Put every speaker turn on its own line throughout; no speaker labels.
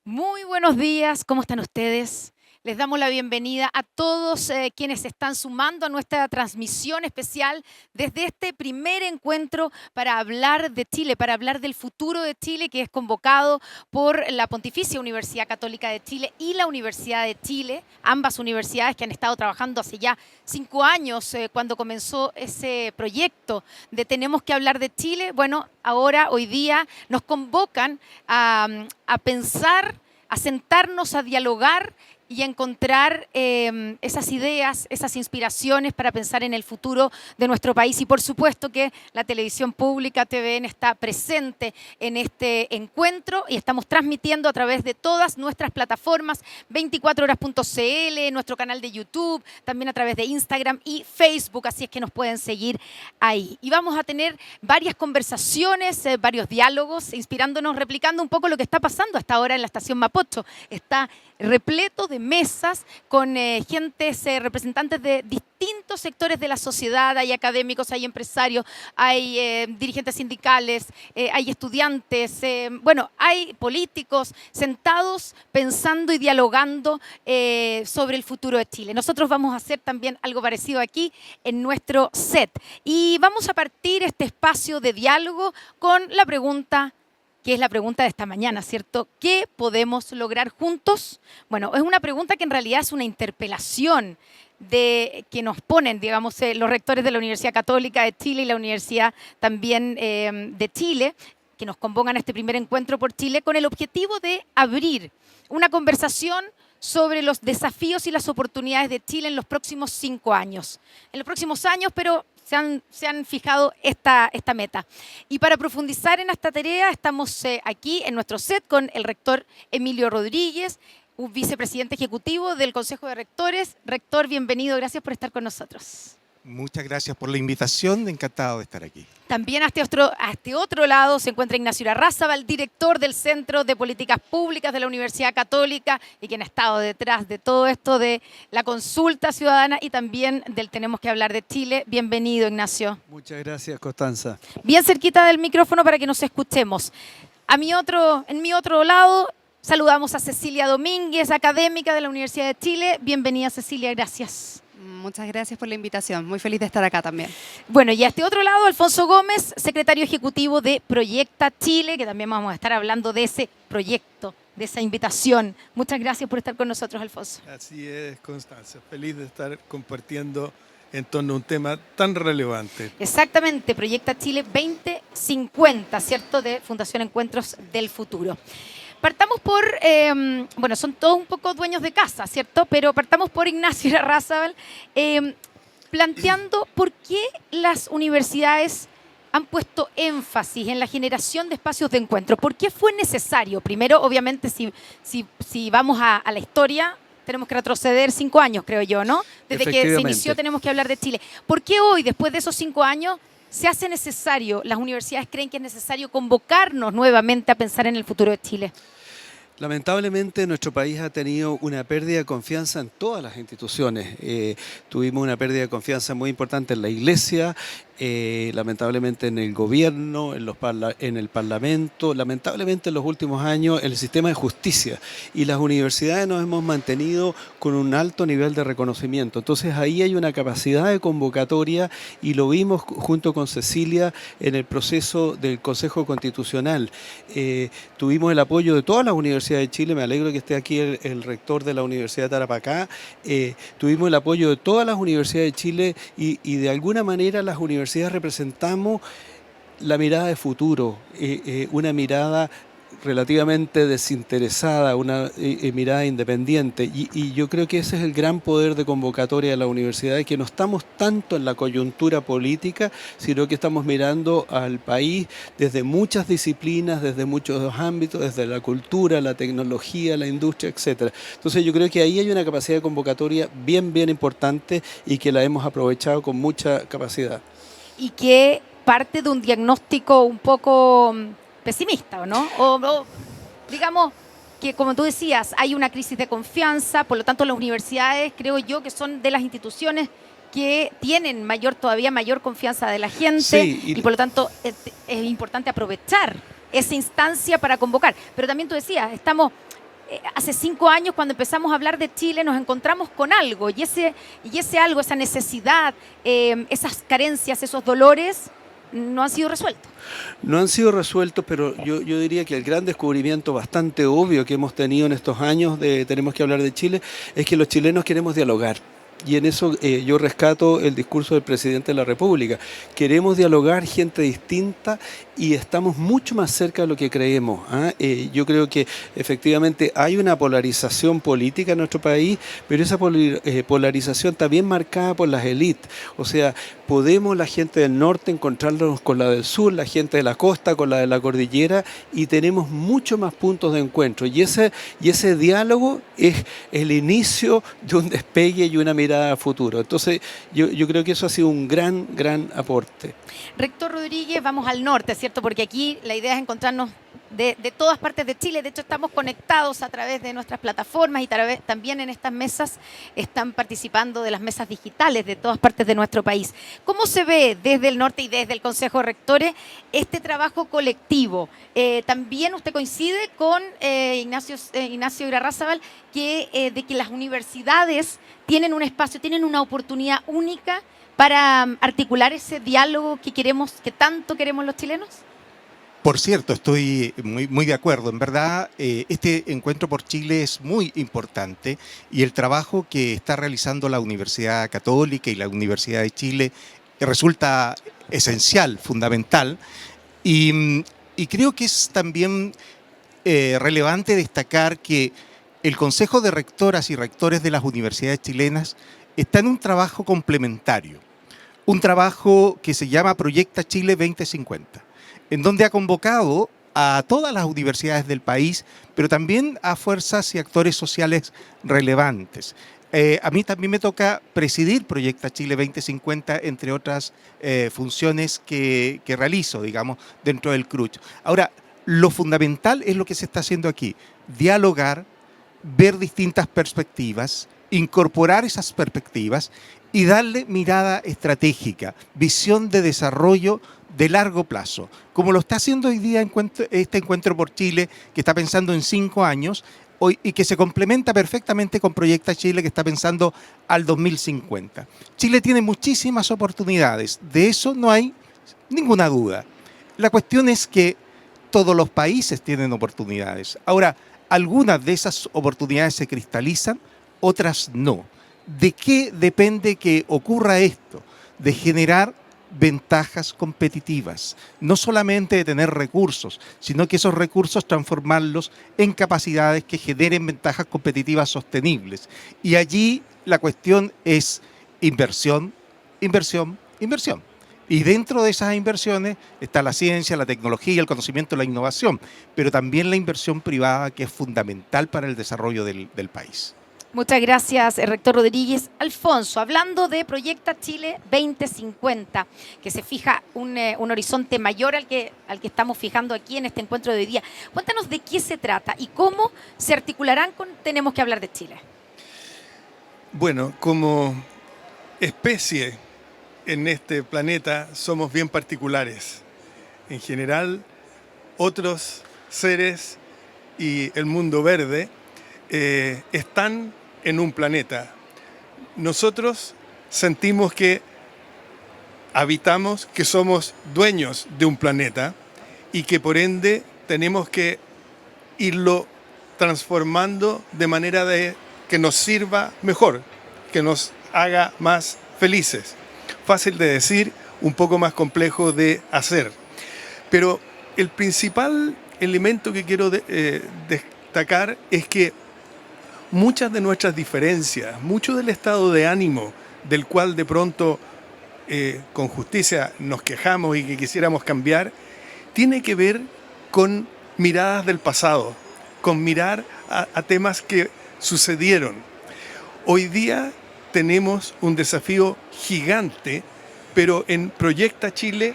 Muy buenos días, ¿cómo están ustedes? Les damos la bienvenida a todos quienes se están sumando a nuestra transmisión especial desde este primer encuentro para hablar de Chile, para hablar del futuro de Chile, que es convocado por la Pontificia Universidad Católica de Chile y la Universidad de Chile, ambas universidades que han estado trabajando hace ya 5 años cuando comenzó ese proyecto de Tenemos que hablar de Chile. Bueno, ahora, hoy día, nos convocan a pensar, a sentarnos, a dialogar y a encontrar esas ideas, esas inspiraciones para pensar en el futuro de nuestro país. Y por supuesto que la televisión pública, TVN, está presente en este encuentro y estamos transmitiendo a través de todas nuestras plataformas, 24horas.cl, nuestro canal de YouTube, también a través de Instagram y Facebook, así es que nos pueden seguir ahí. Y vamos a tener varias conversaciones, varios diálogos, inspirándonos, replicando un poco lo que está pasando hasta ahora en la estación Mapocho. Está repleto de mesas con representantes de distintos sectores de la sociedad. Hay académicos, hay empresarios, hay dirigentes sindicales, hay estudiantes, bueno, hay políticos sentados pensando y dialogando sobre el futuro de Chile. Nosotros vamos a hacer también algo parecido aquí en nuestro set. Y vamos a partir este espacio de diálogo con la pregunta que es la pregunta de esta mañana, ¿cierto? ¿Qué podemos lograr juntos? Bueno, es una pregunta que en realidad es una interpelación que nos ponen, digamos, los rectores de la Universidad Católica de Chile y la Universidad también de Chile, que nos convocan a este primer encuentro por Chile con el objetivo de abrir una conversación sobre los desafíos y las oportunidades de Chile en los próximos 5 años. En los próximos años, pero se han fijado esta meta. Y para profundizar en esta tarea, estamos aquí en nuestro set con el rector Emilio Rodríguez, un vicepresidente ejecutivo del Consejo de Rectores. Rector, bienvenido, gracias por estar con nosotros.
Muchas gracias por la invitación, encantado de estar aquí.
También a este otro lado se encuentra Ignacio Irarrázaval, director del Centro de Políticas Públicas de la Universidad Católica y quien ha estado detrás de todo esto de la consulta ciudadana y también del Tenemos que hablar de Chile. Bienvenido, Ignacio.
Muchas gracias, Constanza.
Bien cerquita del micrófono para que nos escuchemos. En mi otro lado saludamos a Cecilia Domínguez, académica de la Universidad de Chile. Bienvenida, Cecilia, gracias.
Muchas gracias por la invitación. Muy feliz de estar acá también.
Bueno, y a este otro lado, Alfonso Gómez, secretario ejecutivo de Proyecta Chile, que también vamos a estar hablando de ese proyecto, de esa invitación. Muchas gracias por estar con nosotros, Alfonso.
Así es, Constanza. Feliz de estar compartiendo en torno a un tema tan relevante.
Exactamente, Proyecta Chile 2050, ¿cierto? De Fundación Encuentros del Futuro. Partamos por, bueno, son todos un poco dueños de casa, ¿cierto? Pero partamos por Ignacio Irarrázaval, planteando por qué las universidades han puesto énfasis en la generación de espacios de encuentro. ¿Por qué fue necesario? Primero, obviamente, si vamos a la historia, tenemos que retroceder 5 años, creo yo, ¿no? Desde que se inició Tenemos que hablar de Chile. ¿Por qué hoy, después de esos 5 años, se hace necesario, las universidades creen que es necesario convocarnos nuevamente a pensar en el futuro de Chile?
Lamentablemente nuestro país ha tenido una pérdida de confianza en todas las instituciones. Tuvimos una pérdida de confianza muy importante en la Iglesia, lamentablemente en el gobierno, en el Parlamento, lamentablemente en los últimos años en el sistema de justicia. Y las universidades nos hemos mantenido con un alto nivel de reconocimiento. Entonces ahí hay una capacidad de convocatoria y lo vimos junto con Cecilia en el proceso del Consejo Constitucional. Tuvimos el apoyo de todas las universidades de Chile, me alegro que esté aquí el rector de la Universidad de Tarapacá. Tuvimos el apoyo de todas las universidades de Chile y de alguna manera las universidades representamos la mirada de futuro, una mirada relativamente desinteresada, una mirada independiente y yo creo que ese es el gran poder de convocatoria de la universidad, que no estamos tanto en la coyuntura política, sino que estamos mirando al país desde muchas disciplinas, desde muchos ámbitos, desde la cultura, la tecnología, la industria, etcétera. Entonces yo creo que ahí hay una capacidad de convocatoria bien importante y que la hemos aprovechado con mucha capacidad.
Y que parte de un diagnóstico un poco pesimista, ¿o no? O digamos que, como tú decías, hay una crisis de confianza, por lo tanto las universidades, creo yo, que son de las instituciones que tienen todavía mayor confianza de la gente, sí, y por lo tanto es importante aprovechar esa instancia para convocar. Pero también tú decías, estamos hace 5 años cuando empezamos a hablar de Chile nos encontramos con algo y ese algo, esa necesidad, esas carencias, esos dolores no han sido resueltos.
No han sido resueltos, pero yo diría que el gran descubrimiento bastante obvio que hemos tenido en estos años de Tenemos que hablar de Chile es que los chilenos queremos dialogar. Y en eso yo rescato el discurso del presidente de la República. Queremos dialogar, gente distinta, y estamos mucho más cerca de lo que creemos. Yo creo que efectivamente hay una polarización política en nuestro país, pero esa polarización también marcada por las élites. O sea, podemos la gente del norte encontrarnos con la del sur, la gente de la costa con la de la cordillera, y tenemos mucho más puntos de encuentro. Y ese diálogo es el inicio de un despegue y una mirada a futuro. Entonces, yo creo que eso ha sido un gran aporte.
Rector Rodríguez, vamos al norte, ¿cierto? Porque aquí la idea es encontrarnos de todas partes de Chile. De hecho, estamos conectados a través de nuestras plataformas y también en estas mesas están participando de las mesas digitales de todas partes de nuestro país. ¿Cómo se ve desde el norte y desde el Consejo de Rectores este trabajo colectivo? También usted coincide con Ignacio Irarrázaval de que las universidades tienen un espacio, tienen una oportunidad única para articular ese diálogo que tanto queremos los chilenos.
Por cierto, estoy muy de acuerdo. En verdad, este encuentro por Chile es muy importante y el trabajo que está realizando la Universidad Católica y la Universidad de Chile resulta esencial, fundamental. Y creo que es también relevante destacar que el Consejo de Rectoras y Rectores de las universidades chilenas está en un trabajo complementario, un trabajo que se llama Proyecta Chile 2050. En donde ha convocado a todas las universidades del país, pero también a fuerzas y actores sociales relevantes. A mí también me toca presidir Proyecta Chile 2050, entre otras funciones que realizo, digamos, dentro del CRUCH. Ahora, lo fundamental es lo que se está haciendo aquí, dialogar, ver distintas perspectivas, incorporar esas perspectivas y darle mirada estratégica, visión de desarrollo de largo plazo, como lo está haciendo hoy día este encuentro por Chile, que está pensando en 5 años y que se complementa perfectamente con Proyecta Chile, que está pensando al 2050. Chile tiene muchísimas oportunidades, de eso no hay ninguna duda. La cuestión es que todos los países tienen oportunidades. Ahora, algunas de esas oportunidades se cristalizan, otras no. ¿De qué depende que ocurra esto? De generar ventajas competitivas, no solamente de tener recursos, sino que esos recursos transformarlos en capacidades que generen ventajas competitivas sostenibles. Y allí la cuestión es inversión, inversión, inversión. Y dentro de esas inversiones está la ciencia, la tecnología, el conocimiento, la innovación, pero también la inversión privada, que es fundamental para el desarrollo del país.
Muchas gracias, rector Rodríguez. Alfonso, hablando de Proyecta Chile 2050, que se fija un horizonte mayor al que estamos fijando aquí en este encuentro de hoy día. Cuéntanos de qué se trata y cómo se articularán con Tenemos que hablar de Chile.
Bueno, como especie en este planeta somos bien particulares. En general, otros seres y el mundo verde están en un planeta. Nosotros sentimos que habitamos, que somos dueños de un planeta y que por ende tenemos que irlo transformando de manera de que nos sirva mejor, que nos haga más felices. Fácil de decir, un poco más complejo de hacer. Pero el principal elemento que quiero destacar es que muchas de nuestras diferencias, mucho del estado de ánimo del cual de pronto con justicia nos quejamos y que quisiéramos cambiar, tiene que ver con miradas del pasado, con mirar a temas que sucedieron. Hoy día tenemos un desafío gigante, pero en Proyecta Chile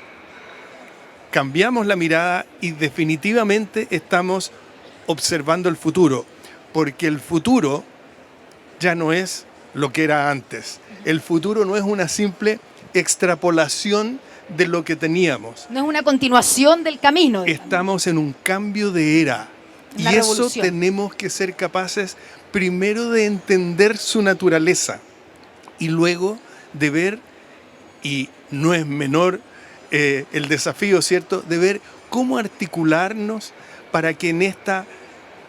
cambiamos la mirada y definitivamente estamos observando el futuro, porque el futuro ya no es lo que era antes. El futuro no es una simple extrapolación de lo que teníamos.
No es una continuación del camino, digamos.
Estamos en un cambio de era.
Una
Y eso
revolución.
tenemos que ser capaces primero de entender su naturaleza y luego de ver, y no es menor el desafío, ¿cierto?, de ver cómo articularnos para que en esta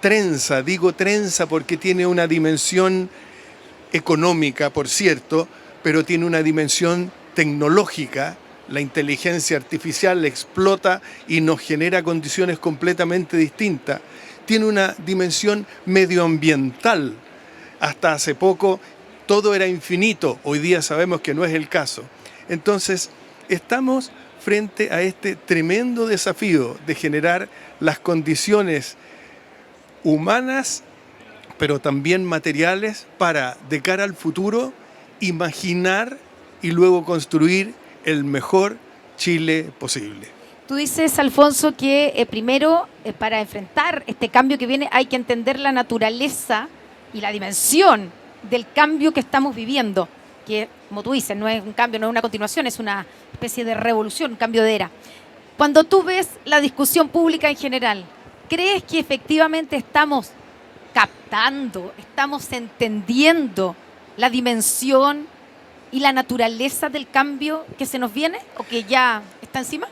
trenza, digo trenza porque tiene una dimensión económica, por cierto, pero tiene una dimensión tecnológica. La inteligencia artificial explota y nos genera condiciones completamente distintas. Tiene una dimensión medioambiental. Hasta hace poco todo era infinito, hoy día sabemos que no es el caso. Entonces, estamos frente a este tremendo desafío de generar las condiciones humanas, pero también materiales, para, de cara al futuro, imaginar y luego construir el mejor Chile posible.
Tú dices, Alfonso, que primero para enfrentar este cambio que viene hay que entender la naturaleza y la dimensión del cambio que estamos viviendo, que, como tú dices, no es un cambio, no es una continuación, es una especie de revolución, un cambio de era. Cuando tú ves la discusión pública en general, ¿crees que efectivamente estamos captando, estamos entendiendo la dimensión y la naturaleza del cambio que se nos viene o que ya está encima?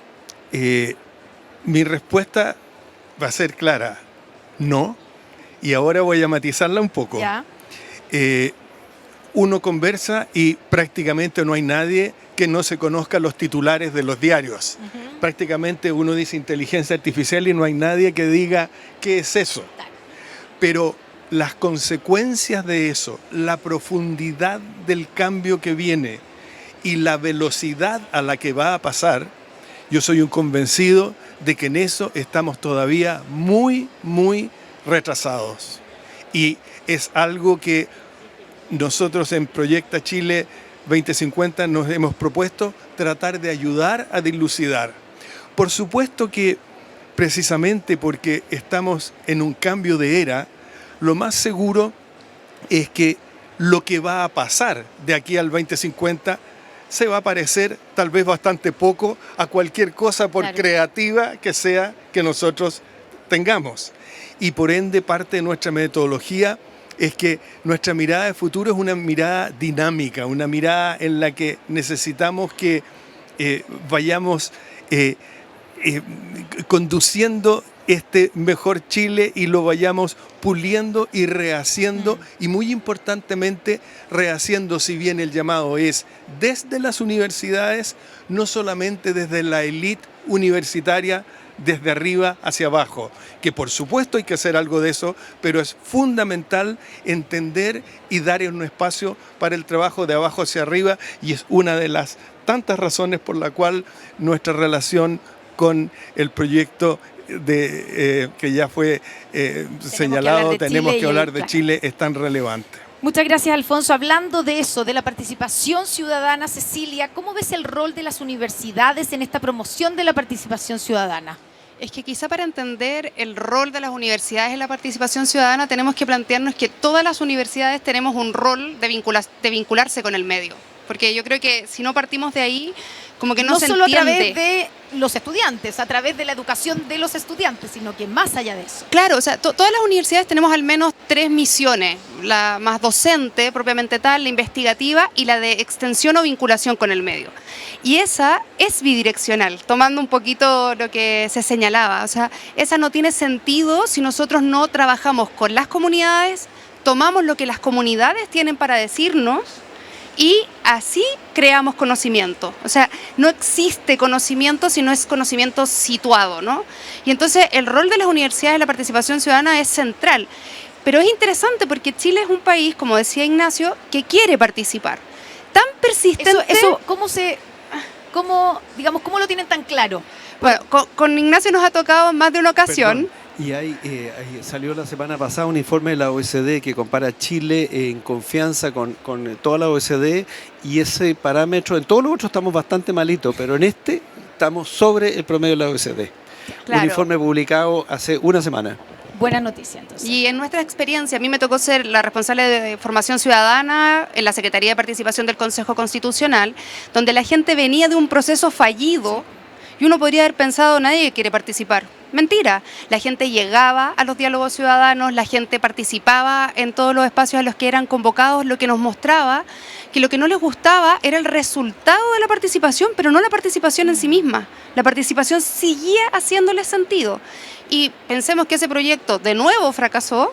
Mi respuesta va a ser clara, no, y ahora voy a matizarla un poco.
Ya.
Uno conversa y prácticamente no hay nadie que no se conozca los titulares de los diarios. Prácticamente uno dice inteligencia artificial y no hay nadie que diga qué es eso. Pero las consecuencias de eso, la profundidad del cambio que viene y la velocidad a la que va a pasar, yo soy un convencido de que en eso estamos todavía muy, muy retrasados. Y es algo que nosotros en Proyecta Chile 2050 nos hemos propuesto tratar de ayudar a dilucidar. Por supuesto que precisamente porque estamos en un cambio de era, lo más seguro es que lo que va a pasar de aquí al 2050 se va a parecer tal vez bastante poco a cualquier cosa, por
Claro,
creativa que sea que nosotros tengamos. Y por ende parte de nuestra metodología es que nuestra mirada de futuro es una mirada dinámica, una mirada en la que necesitamos que vayamos conduciendo este mejor Chile y lo vayamos puliendo y rehaciendo, y muy importantemente rehaciendo, si bien el llamado es desde las universidades, no solamente desde la élite universitaria, desde arriba hacia abajo, que por supuesto hay que hacer algo de eso, pero es fundamental entender y dar un espacio para el trabajo de abajo hacia arriba, y es una de las tantas razones por la cual nuestra relación con el proyecto que ya fue señalado, tenemos que hablar de Chile, es tan relevante.
Muchas gracias, Alfonso. Hablando de eso, de la participación ciudadana, Cecilia, ¿cómo ves el rol de las universidades en esta promoción de la participación ciudadana?
Es que quizá para entender el rol de las universidades en la participación ciudadana tenemos que plantearnos que todas las universidades tenemos un rol de vincularse con el medio. Porque yo creo que si no partimos de ahí, como que no se
solo
entiende.
A través de los estudiantes, a través de la educación de los estudiantes, sino que más allá de eso.
Claro, o sea, todas las universidades tenemos al menos 3 misiones, la más docente, propiamente tal, la investigativa y la de extensión o vinculación con el medio. Y esa es bidireccional, tomando un poquito lo que se señalaba. O sea, esa no tiene sentido si nosotros no trabajamos con las comunidades, tomamos lo que las comunidades tienen para decirnos y así creamos conocimiento. O sea, no existe conocimiento si no es conocimiento situado, ¿no? Y entonces el rol de las universidades en la participación ciudadana es central. Pero es interesante porque Chile es un país, como decía Ignacio, que quiere participar. Tan persistente...
¿Cómo lo tienen tan claro?
Bueno, con Ignacio nos ha tocado en más de una ocasión.
Perdón. Y ahí salió la semana pasada un informe de la OECD que compara Chile en confianza con toda la OECD, y ese parámetro, en todos los otros estamos bastante malitos, pero en este estamos sobre el promedio de la OECD.
Claro.
Un informe publicado hace una semana.
Buena noticia, entonces.
Y en nuestra experiencia, a mí me tocó ser la responsable de formación ciudadana en la Secretaría de Participación del Consejo Constitucional, donde la gente venía de un proceso fallido Y uno podría haber pensado, nadie quiere participar. Mentira, la gente llegaba a los diálogos ciudadanos, la gente participaba en todos los espacios a los que eran convocados, lo que nos mostraba que lo que no les gustaba era el resultado de la participación, pero no la participación en sí misma. La participación seguía haciéndole sentido. Y pensemos que ese proyecto de nuevo fracasó,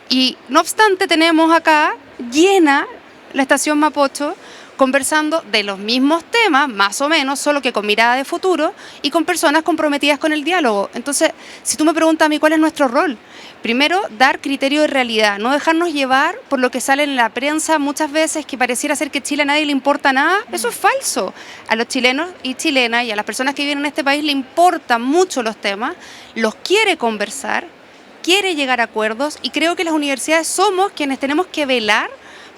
y no obstante tenemos acá llena la estación Mapocho conversando de los mismos temas, más o menos, solo que con mirada de futuro y con personas comprometidas con el diálogo. Entonces, si tú me preguntas a mí cuál es nuestro rol, primero, dar criterio de realidad, no dejarnos llevar por lo que sale en la prensa muchas veces, que pareciera ser que Chile a nadie le importa nada. Eso es falso. A los chilenos y chilenas y a las personas que viven en este país le importan mucho los temas, los quiere conversar, quiere llegar a acuerdos, y creo que las universidades somos quienes tenemos que velar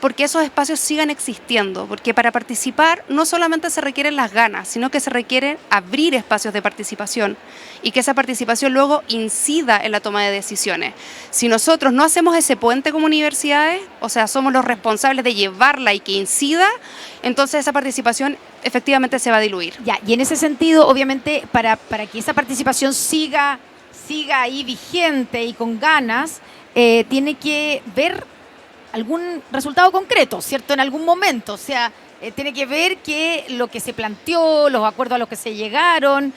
porque esos espacios sigan existiendo, porque para participar no solamente se requieren las ganas, sino que se requiere abrir espacios de participación y que esa participación luego incida en la toma de decisiones. Si nosotros no hacemos ese puente como universidades, o sea, somos los responsables de llevarla y que incida, entonces esa participación efectivamente se va a diluir.
Ya, y en ese sentido, obviamente, para que esa participación siga ahí vigente y con ganas, tiene que ver algún resultado concreto, ¿cierto? En algún momento, o sea, tiene que ver que lo que se planteó, los acuerdos a los que se llegaron,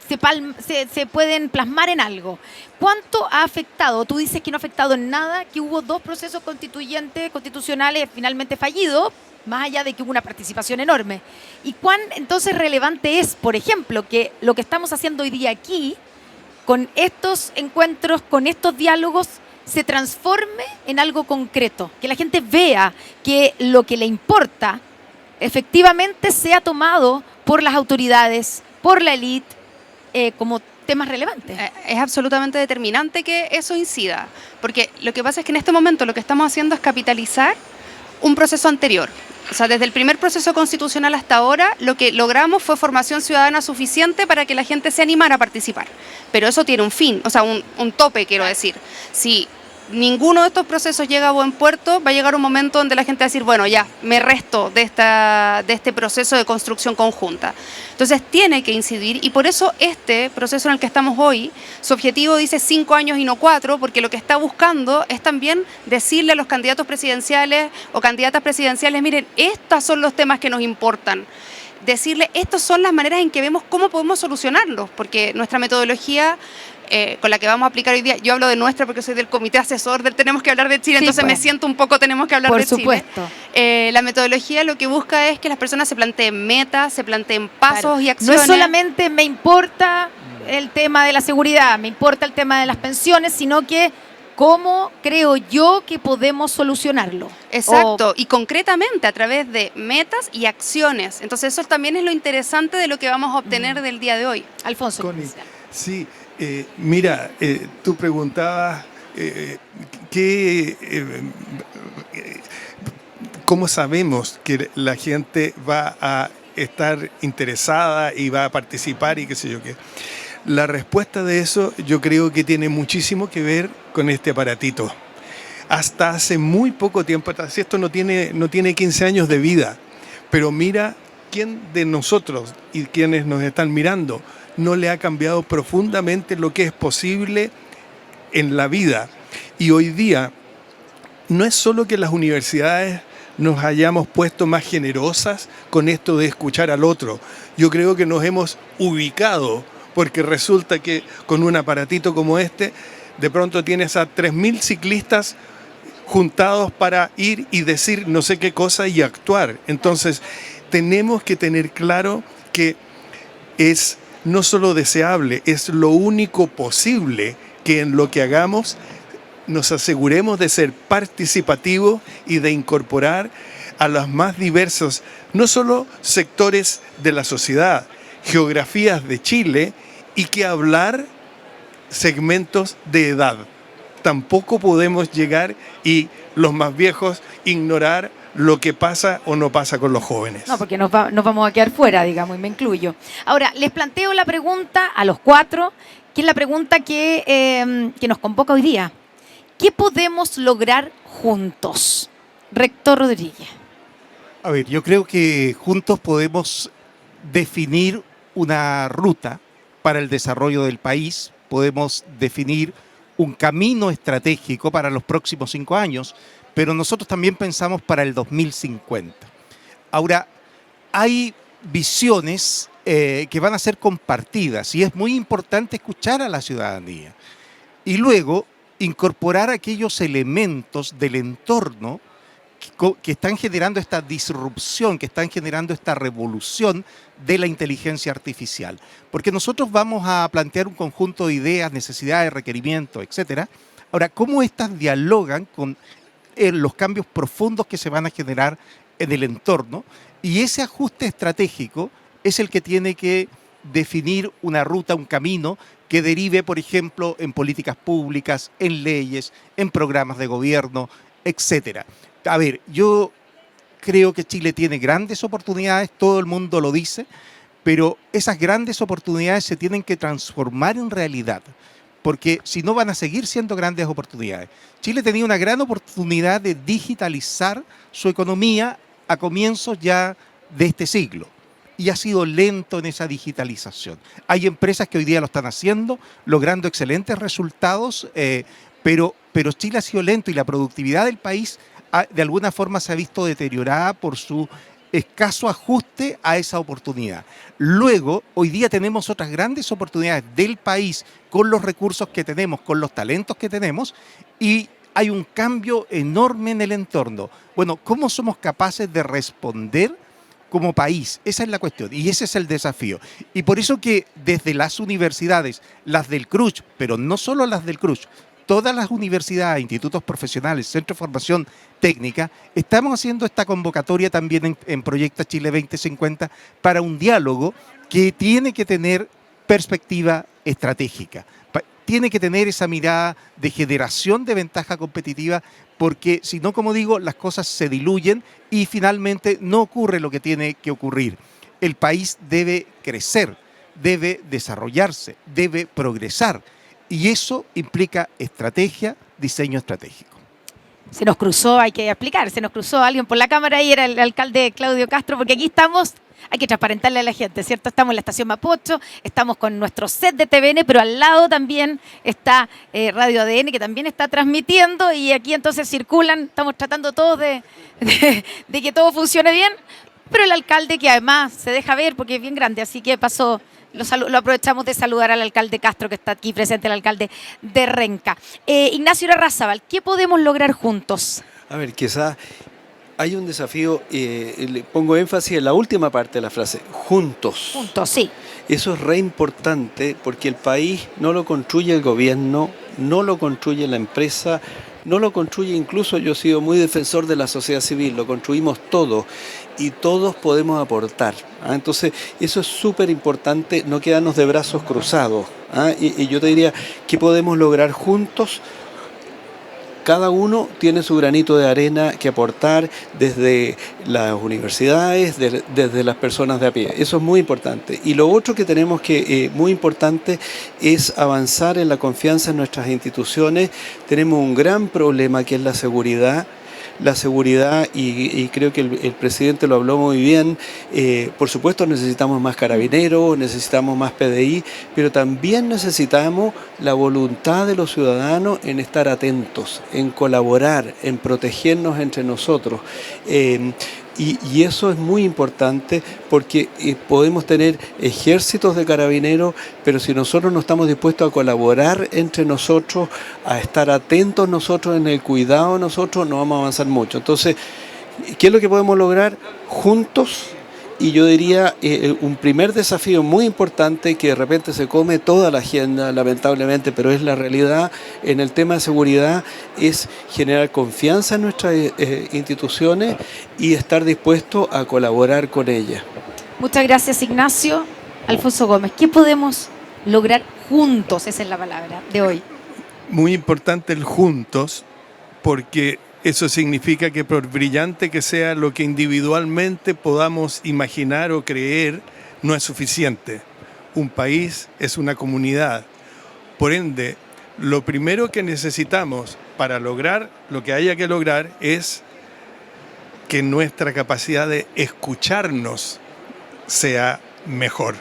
se pueden plasmar en algo. ¿Cuánto ha afectado? Tú dices que no ha afectado en nada, que hubo 2 procesos constitucionales finalmente fallidos, más allá de que hubo una participación enorme. ¿Y cuán entonces relevante es, por ejemplo, que lo que estamos haciendo hoy día aquí, con estos encuentros, con estos diálogos, se transforme en algo concreto, que la gente vea que lo que le importa efectivamente sea tomado por las autoridades, por la élite, como temas relevantes?
Es absolutamente determinante que eso incida, porque lo que pasa es que en este momento lo que estamos haciendo es capitalizar un proceso anterior. O sea, desde el primer proceso constitucional hasta ahora, lo que logramos fue formación ciudadana suficiente para que la gente se animara a participar. Pero eso tiene un fin, o sea, un tope, quiero decir. Si ninguno de estos procesos llega a buen puerto, va a llegar un momento donde la gente va a decir, bueno, ya, me resto de este proceso de construcción conjunta. Entonces tiene que incidir, y por eso este proceso en el que estamos hoy, su objetivo dice 5 años y no 4, porque lo que está buscando es también decirle a los candidatos presidenciales o candidatas presidenciales, miren, estos son los temas que nos importan. Decirle, estas son las maneras en que vemos cómo podemos solucionarlos, porque nuestra metodología con la que vamos a aplicar hoy día, yo hablo de nuestra porque soy del comité asesor del Tenemos que hablar de Chile, sí, entonces pues, me siento un poco Tenemos que hablar de Chile. Por supuesto. La metodología lo que busca es que las personas se planteen metas, se planteen pasos, claro, y acciones.
No es solamente me importa el tema de la seguridad, me importa el tema de las pensiones, sino que ¿cómo creo yo que podemos solucionarlo?
Exacto, y concretamente a través de metas y acciones. Entonces eso también es lo interesante de lo que vamos a obtener del día de hoy.
Alfonso.
Connie, sí, mira, tú preguntabas ¿cómo sabemos que la gente va a estar interesada y va a participar y qué sé yo qué? La respuesta de eso yo creo que tiene muchísimo que ver con este aparatito. Hasta hace muy poco tiempo atrás, esto no tiene 15 años de vida, pero mira quién de nosotros y quienes nos están mirando no le ha cambiado profundamente lo que es posible en la vida. Y hoy día no es solo que las universidades nos hayamos puesto más generosas con esto de escuchar al otro. Yo creo que nos hemos ubicado, porque resulta que con un aparatito como este, de pronto tienes a 3.000 ciclistas juntados para ir y decir no sé qué cosa y actuar. Entonces, tenemos que tener claro que es no solo deseable, es lo único posible que en lo que hagamos nos aseguremos de ser participativos y de incorporar a los más diversos, no solo sectores de la sociedad, geografías de Chile, y que hablar segmentos de edad. Tampoco podemos llegar y los más viejos ignorar lo que pasa o no pasa con los jóvenes.
No, porque nos vamos a quedar fuera, digamos, y me incluyo. Ahora, les planteo la pregunta a los 4, que es la pregunta que nos convoca hoy día. ¿Qué podemos lograr juntos? Rector Rodríguez.
A ver, yo creo que juntos podemos definir una ruta para el desarrollo del país, podemos definir un camino estratégico para los próximos 5 años, pero nosotros también pensamos para el 2050. Ahora, hay visiones que van a ser compartidas y es muy importante escuchar a la ciudadanía y luego incorporar aquellos elementos del entorno que están generando esta disrupción, que están generando esta revolución de la inteligencia artificial. Porque nosotros vamos a plantear un conjunto de ideas, necesidades, requerimientos, etcétera. Ahora, ¿cómo estas dialogan con los cambios profundos que se van a generar en el entorno? Y ese ajuste estratégico es el que tiene que definir una ruta, un camino que derive, por ejemplo, en políticas públicas, en leyes, en programas de gobierno, etcétera. A ver, yo creo que Chile tiene grandes oportunidades, todo el mundo lo dice, pero esas grandes oportunidades se tienen que transformar en realidad, porque si no van a seguir siendo grandes oportunidades. Chile tenía una gran oportunidad de digitalizar su economía a comienzos ya de este siglo y ha sido lento en esa digitalización. Hay empresas que hoy día lo están haciendo, logrando excelentes resultados, pero Chile ha sido lento y la productividad del país de alguna forma se ha visto deteriorada por su escaso ajuste a esa oportunidad. Luego, hoy día tenemos otras grandes oportunidades del país con los recursos que tenemos, con los talentos que tenemos y hay un cambio enorme en el entorno. Bueno, ¿cómo somos capaces de responder como país? Esa es la cuestión y ese es el desafío. Y por eso que desde las universidades, las del CRUCH, pero no solo las del CRUCH, todas las universidades, institutos profesionales, centros de formación técnica, estamos haciendo esta convocatoria también en Proyecta Chile 2050 para un diálogo que tiene que tener perspectiva estratégica. Tiene que tener esa mirada de generación de ventaja competitiva, porque si no, como digo, las cosas se diluyen y finalmente no ocurre lo que tiene que ocurrir. El país debe crecer, debe desarrollarse, debe progresar. Y eso implica estrategia, diseño estratégico.
Se nos cruzó, hay que explicar, se nos cruzó alguien por la cámara y era el alcalde Claudio Castro, porque aquí estamos, hay que transparentarle a la gente, ¿cierto? Estamos en la estación Mapocho, estamos con nuestro set de TVN, pero al lado también está Radio ADN, que también está transmitiendo, y aquí entonces circulan, estamos tratando todos de que todo funcione bien, pero el alcalde que además se deja ver porque es bien grande, así que pasó. Lo aprovechamos de saludar al alcalde Castro, que está aquí presente, el alcalde de Renca. Ignacio Larrazábal, ¿qué podemos lograr juntos?
A ver, quizás hay un desafío, le pongo énfasis en la última parte de la frase, juntos.
Juntos, sí.
Eso es re importante porque el país no lo construye el gobierno, no lo construye la empresa, no lo construye incluso, yo he sido muy defensor de la sociedad civil, lo construimos todos y todos podemos aportar. Entonces, eso es súper importante, no quedarnos de brazos cruzados. Y yo te diría, ¿qué podemos lograr juntos? Cada uno tiene su granito de arena que aportar desde las universidades, desde las personas de a pie. Eso es muy importante. Y lo otro que tenemos que, muy importante, es avanzar en la confianza en nuestras instituciones. Tenemos un gran problema que es la seguridad. La seguridad, y creo que el presidente lo habló muy bien, por supuesto necesitamos más carabineros, necesitamos más PDI, pero también necesitamos la voluntad de los ciudadanos en estar atentos, en colaborar, en protegernos entre nosotros. Y eso es muy importante porque podemos tener ejércitos de carabineros, pero si nosotros no estamos dispuestos a colaborar entre nosotros, a estar atentos nosotros en el cuidado de nosotros, no vamos a avanzar mucho. Entonces, ¿qué es lo que podemos lograr juntos? Y yo diría un primer desafío muy importante que de repente se come toda la agenda, lamentablemente, pero es la realidad en el tema de seguridad, es generar confianza en nuestras instituciones y estar dispuesto a colaborar con ellas.
Muchas gracias, Ignacio. Alfonso Gómez, ¿qué podemos lograr juntos? Esa es la palabra de hoy.
Muy importante el juntos, porque eso significa que por brillante que sea lo que individualmente podamos imaginar o creer, no es suficiente. Un país es una comunidad. Por ende, lo primero que necesitamos para lograr lo que haya que lograr es que nuestra capacidad de escucharnos sea mejor.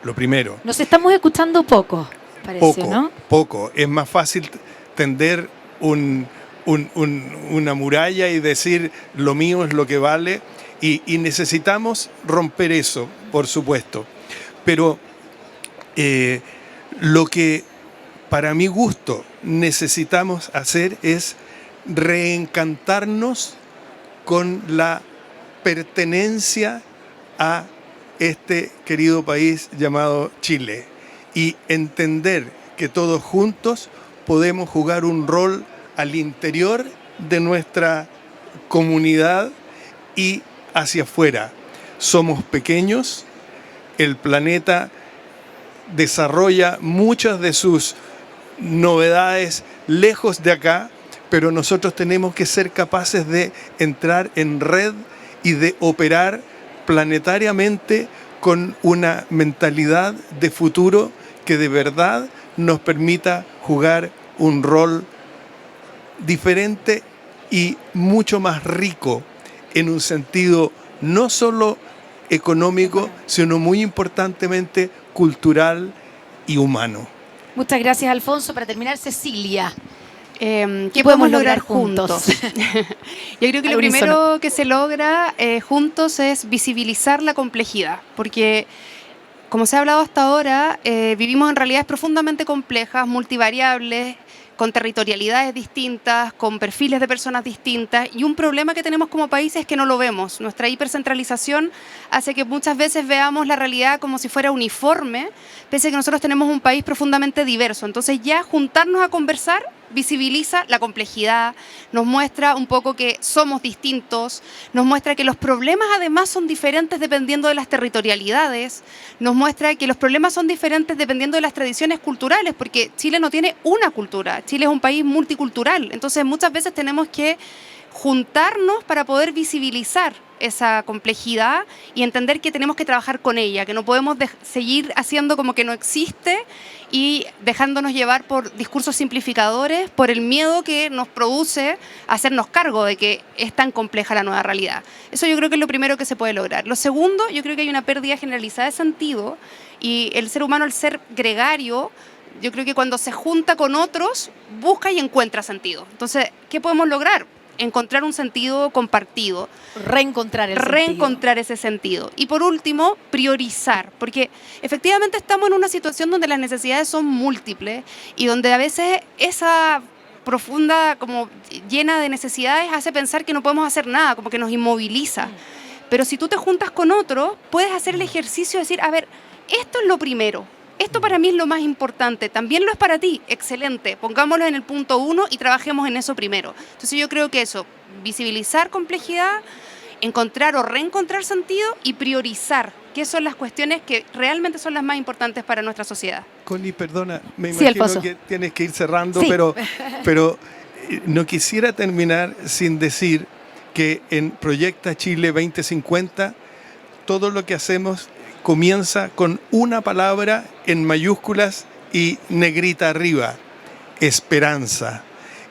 lo primero.
Nos estamos escuchando poco, parece,
Poco,
¿no?
poco. Es más fácil tender una muralla y decir lo mío es lo que vale y necesitamos romper eso, por supuesto. Pero lo que para mi gusto necesitamos hacer es reencantarnos con la pertenencia a este querido país llamado Chile y entender que todos juntos podemos jugar un rol al interior de nuestra comunidad y hacia afuera. Somos pequeños, el planeta desarrolla muchas de sus novedades lejos de acá, pero nosotros tenemos que ser capaces de entrar en red y de operar planetariamente con una mentalidad de futuro que de verdad nos permita jugar un rol diferente y mucho más rico en un sentido no solo económico, sino muy importantemente cultural y humano.
Muchas gracias, Alfonso. Para terminar, Cecilia.
¿Qué podemos lograr juntos? Yo creo que
Al
lo
unísono.
primero que se logra juntos es visibilizar la complejidad, porque como se ha hablado hasta ahora, vivimos en realidades profundamente complejas, multivariables, con territorialidades distintas, con perfiles de personas distintas, y un problema que tenemos como país es que no lo vemos. Nuestra hipercentralización hace que muchas veces veamos la realidad como si fuera uniforme, pese a que nosotros tenemos un país profundamente diverso. Entonces ya juntarnos a conversar visibiliza la complejidad, nos muestra un poco que somos distintos, nos muestra que los problemas además son diferentes dependiendo de las territorialidades, nos muestra que los problemas son diferentes dependiendo de las tradiciones culturales, porque Chile no tiene una cultura, Chile es un país multicultural, entonces muchas veces tenemos que juntarnos para poder visibilizar esa complejidad y entender que tenemos que trabajar con ella, que no podemos seguir haciendo como que no existe y dejándonos llevar por discursos simplificadores, por el miedo que nos produce hacernos cargo de que es tan compleja la nueva realidad. Eso yo creo que es lo primero que se puede lograr. Lo segundo, yo creo que hay una pérdida generalizada de sentido y el ser humano, al ser gregario, yo creo que cuando se junta con otros, busca y encuentra sentido. Entonces, ¿qué podemos lograr? Encontrar un sentido compartido. Reencontrar ese sentido. Y por último, priorizar, porque efectivamente estamos en una situación donde las necesidades son múltiples y donde a veces esa profunda, como llena de necesidades, hace pensar que no podemos hacer nada, como que nos inmoviliza. Pero si tú te juntas con otro, puedes hacer el ejercicio de decir, a ver, esto es lo primero. Esto para mí es lo más importante, también lo es para ti, excelente, pongámoslo en el punto 1 y trabajemos en eso primero. Entonces yo creo que eso, visibilizar complejidad, encontrar o reencontrar sentido y priorizar, qué son las cuestiones que realmente son las más importantes para nuestra sociedad.
Connie, perdona, me
Sí,
imagino
Alfonso.
que tienes que ir cerrando,
Sí.
pero no quisiera terminar sin decir que en Proyecta Chile 2050 todo lo que hacemos comienza con una palabra en mayúsculas y negrita arriba, esperanza.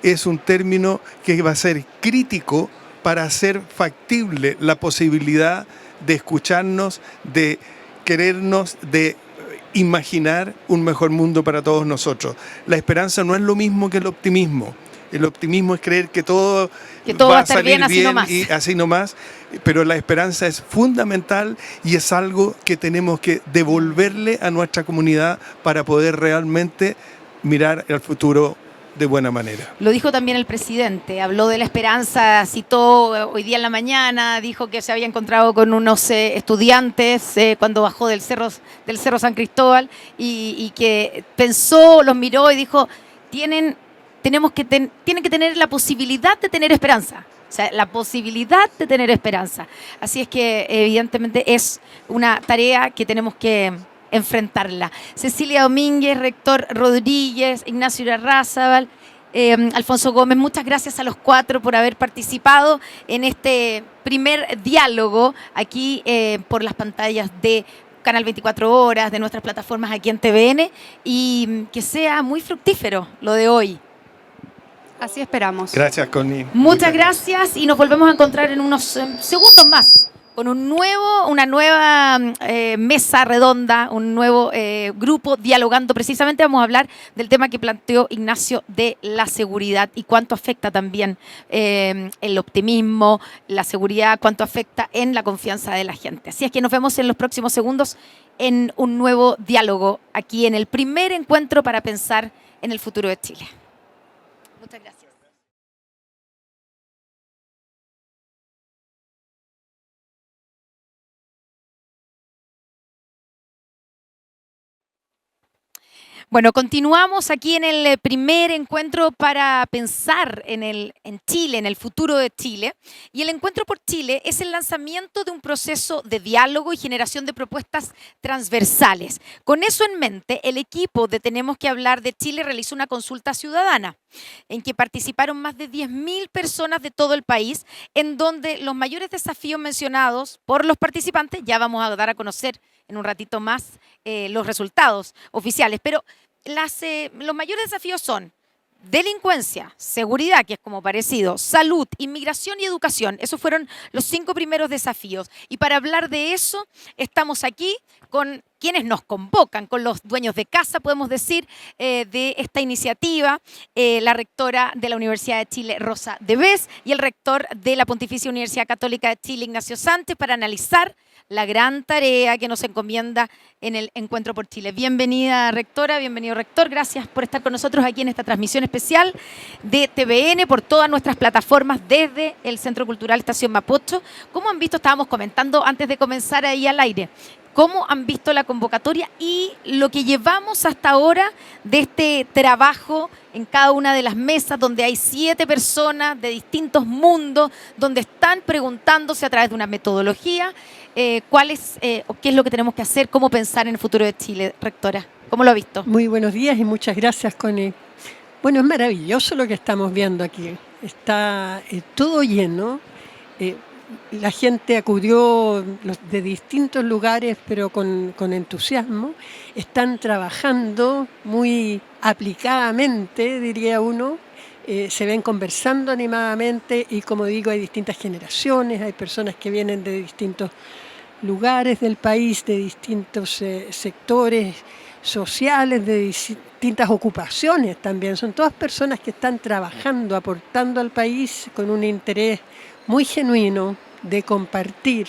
Es un término que va a ser crítico para hacer factible la posibilidad de escucharnos, de querernos, de imaginar un mejor mundo para todos nosotros. La esperanza no es lo mismo que el optimismo. El optimismo es creer que todo
va a estar bien así nomás.
y así nomás, pero la esperanza es fundamental y es algo que tenemos que devolverle a nuestra comunidad para poder realmente mirar al futuro de buena manera.
Lo dijo también el presidente, habló de la esperanza, citó hoy día en la mañana, dijo que se había encontrado con unos estudiantes cuando bajó del cerro San Cristóbal y que pensó, los miró y dijo, tienen que tener la posibilidad de tener esperanza. O sea, la posibilidad de tener esperanza. Así es que evidentemente es una tarea que tenemos que enfrentarla. Cecilia Domínguez, Rector Rodríguez, Ignacio Irarrázaval, Alfonso Gómez, muchas gracias a los cuatro por haber participado en este primer diálogo aquí por las pantallas de Canal 24 Horas, de nuestras plataformas aquí en TVN, y que sea muy fructífero lo de hoy.
Así esperamos.
Gracias, Connie.
Muchas gracias y nos volvemos a encontrar en unos segundos más con una nueva mesa redonda, un nuevo grupo dialogando. Precisamente vamos a hablar del tema que planteó Ignacio de la seguridad y cuánto afecta también el optimismo, la seguridad, cuánto afecta en la confianza de la gente. Así es que nos vemos en los próximos segundos en un nuevo diálogo aquí en el primer encuentro para pensar en el futuro de Chile. Muchas gracias. Bueno, continuamos aquí en el primer encuentro para pensar en Chile, en el futuro de Chile. Y el Encuentro por Chile es el lanzamiento de un proceso de diálogo y generación de propuestas transversales. Con eso en mente, el equipo de Tenemos que Hablar de Chile realizó una consulta ciudadana en que participaron más de 10.000 personas de todo el país, en donde los mayores desafíos mencionados por los participantes, ya vamos a dar a conocer en un ratito más los resultados oficiales, pero los mayores desafíos son delincuencia, seguridad, que es como parecido, salud, inmigración y educación. Esos fueron los 5 primeros desafíos. Y para hablar de eso, estamos aquí con quienes nos convocan, con los dueños de casa, podemos decir, de esta iniciativa, la rectora de la Universidad de Chile, Rosa Debes, y el rector de la Pontificia Universidad Católica de Chile, Ignacio Sánchez, para analizar la gran tarea que nos encomienda en el Encuentro por Chile. Bienvenida, rectora, bienvenido, rector. Gracias por estar con nosotros aquí en esta transmisión especial de TVN por todas nuestras plataformas desde el Centro Cultural Estación Mapocho. ¿Cómo han visto? Estábamos comentando antes de comenzar ahí al aire. ¿Cómo han visto la convocatoria y lo que llevamos hasta ahora de este trabajo en cada una de las mesas, donde hay 7 personas de distintos mundos, donde están preguntándose a través de una metodología qué es lo que tenemos que hacer, cómo pensar en el futuro de Chile, rectora? ¿Cómo lo ha visto?
Muy buenos días y muchas gracias, Connie. Bueno, es maravilloso lo que estamos viendo aquí. Está todo lleno. La gente acudió de distintos lugares, pero con entusiasmo. Están trabajando muy aplicadamente, diría uno. Se ven conversando animadamente y, como digo, hay distintas generaciones, hay personas que vienen de distintos lugares del país, de distintos sectores sociales, de distintas ocupaciones también. Son todas personas que están trabajando, aportando al país con un interés muy genuino de compartir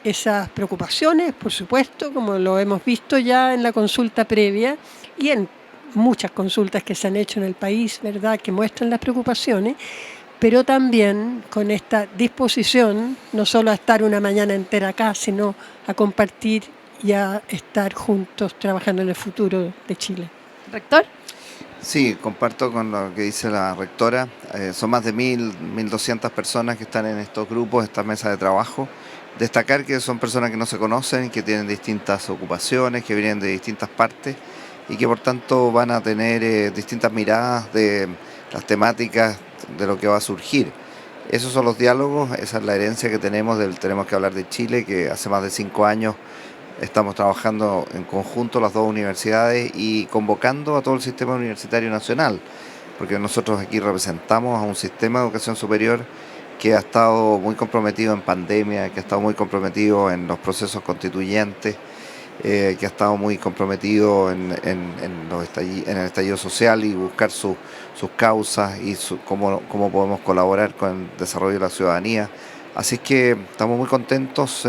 esas preocupaciones, por supuesto, como lo hemos visto ya en la consulta previa y en muchas consultas que se han hecho en el país, ¿verdad?, que muestran las preocupaciones, pero también con esta disposición no solo a estar una mañana entera acá, sino a compartir y a estar juntos trabajando en el futuro de Chile.
¿Rector?
Sí, comparto con lo que dice la rectora. Son más de 1.200 personas que están en estos grupos, estas mesas de trabajo. Destacar que son personas que no se conocen, que tienen distintas ocupaciones, que vienen de distintas partes y que por tanto van a tener distintas miradas de las temáticas de lo que va a surgir. Esos son los diálogos, esa es la herencia que tenemos del Tenemos que Hablar de Chile, que hace más de 5 años estamos trabajando en conjunto las 2 universidades y convocando a todo el sistema universitario nacional, porque nosotros aquí representamos a un sistema de educación superior que ha estado muy comprometido en pandemia, que ha estado muy comprometido en los procesos constituyentes, que ha estado muy comprometido en el estallido social y buscar sus causas y cómo podemos colaborar con el desarrollo de la ciudadanía. Así es que estamos muy contentos,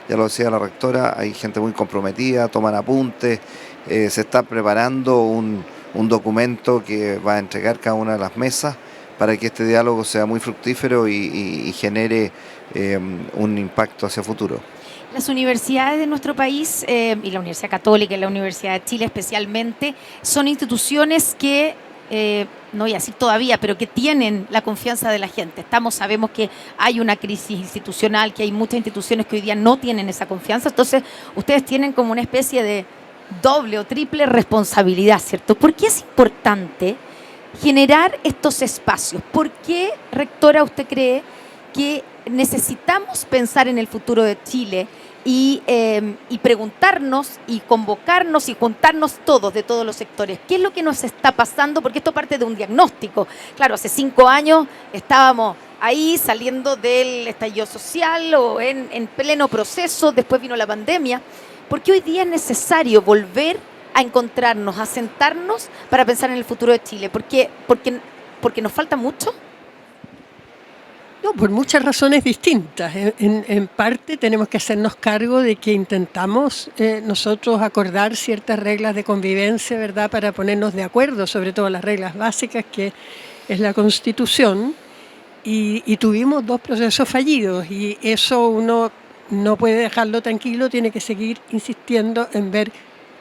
ya lo decía la rectora, hay gente muy comprometida, toman apuntes, se está preparando un documento que va a entregar cada una de las mesas para que este diálogo sea muy fructífero y genere un impacto hacia el futuro.
Las universidades de nuestro país, y la Universidad Católica y la Universidad de Chile especialmente, son instituciones que, no voy a decir todavía, pero que tienen la confianza de la gente. Sabemos que hay una crisis institucional, que hay muchas instituciones que hoy día no tienen esa confianza, entonces ustedes tienen como una especie de doble o triple responsabilidad, ¿cierto? ¿Por qué es importante generar estos espacios? ¿Por qué, rectora, usted cree que necesitamos pensar en el futuro de Chile y preguntarnos y convocarnos y juntarnos todos de todos los sectores. ¿Qué es lo que nos está pasando? Porque esto parte de un diagnóstico. Claro, hace 5 años estábamos ahí saliendo del estallido social o en pleno proceso, después vino la pandemia. ¿Por qué hoy día es necesario volver a encontrarnos, a sentarnos para pensar en el futuro de Chile? ¿Porque nos falta mucho?
No, por muchas razones distintas. En parte tenemos que hacernos cargo de que intentamos nosotros acordar ciertas reglas de convivencia, ¿verdad?, para ponernos de acuerdo, sobre todo las reglas básicas, que es la Constitución, y tuvimos 2 procesos fallidos, y eso uno no puede dejarlo tranquilo, tiene que seguir insistiendo en ver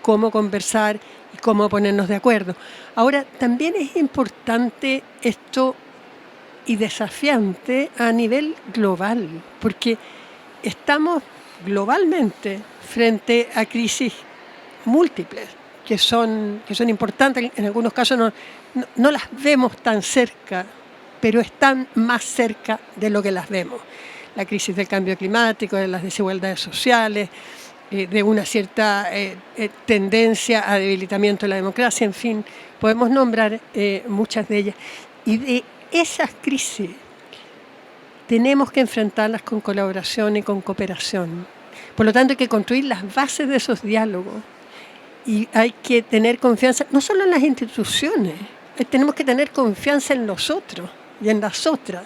cómo conversar y cómo ponernos de acuerdo. Ahora, también es importante esto y desafiante a nivel global, porque estamos globalmente frente a crisis múltiples que son importantes. En algunos casos no las vemos tan cerca, pero están más cerca de lo que las vemos. La crisis del cambio climático, de las desigualdades sociales, de una cierta tendencia a debilitamiento de la democracia, en fin, podemos nombrar muchas de ellas. Y de esas crisis tenemos que enfrentarlas con colaboración y con cooperación. Por lo tanto, hay que construir las bases de esos diálogos y hay que tener confianza, no solo en las instituciones, tenemos que tener confianza en los otros y en las otras,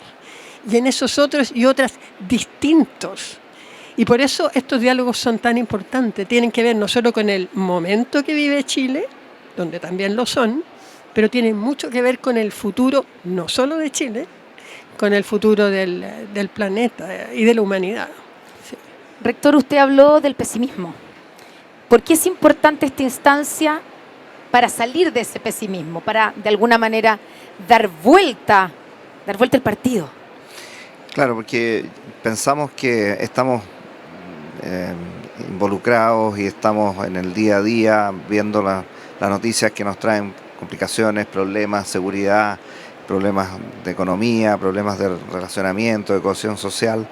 y en esos otros y otras distintos. Y por eso estos diálogos son tan importantes. Tienen que ver no solo con el momento que vive Chile, donde también lo son, pero tienen mucho que ver con el futuro, no solo de Chile, con el futuro del planeta y de la humanidad. Sí.
Rector, usted habló del pesimismo. ¿Por qué es importante esta instancia para salir de ese pesimismo, para de alguna manera dar vuelta el partido?
Claro, porque pensamos que estamos involucrados y estamos en el día a día viendo las noticias que nos traen complicaciones, problemas, seguridad, problemas de economía, problemas de relacionamiento, de cohesión social,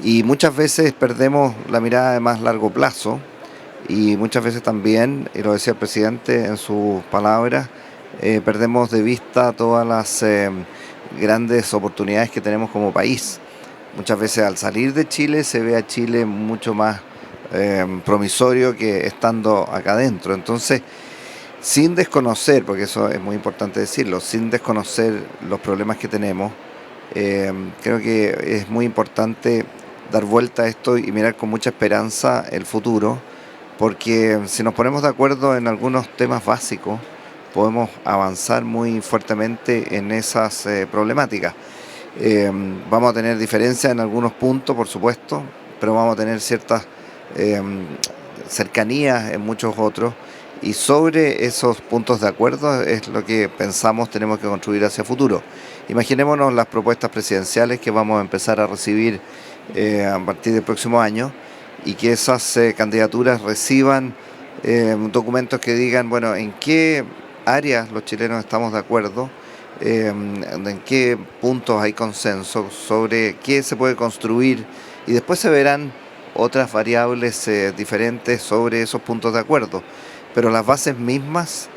y muchas veces perdemos la mirada de más largo plazo, y muchas veces también, y lo decía el presidente en sus palabras, perdemos de vista todas las grandes oportunidades que tenemos como país. Muchas veces al salir de Chile se ve a Chile mucho más promisorio que estando acá adentro. Entonces, sin desconocer, porque eso es muy importante decirlo, sin desconocer los problemas que tenemos, creo que es muy importante dar vuelta a esto y mirar con mucha esperanza el futuro, porque si nos ponemos de acuerdo en algunos temas básicos, podemos avanzar muy fuertemente en esas problemáticas. Vamos a tener diferencias en algunos puntos, por supuesto, pero vamos a tener ciertas cercanías en muchos otros, y sobre esos puntos de acuerdo es lo que pensamos tenemos que construir hacia futuro. Imaginémonos las propuestas presidenciales que vamos a empezar a recibir a partir del próximo año, y que esas candidaturas reciban documentos que digan, bueno, en qué áreas los chilenos estamos de acuerdo, en qué puntos hay consenso, sobre qué se puede construir, y después se verán otras variables diferentes sobre esos puntos de acuerdo. Pero las bases mismas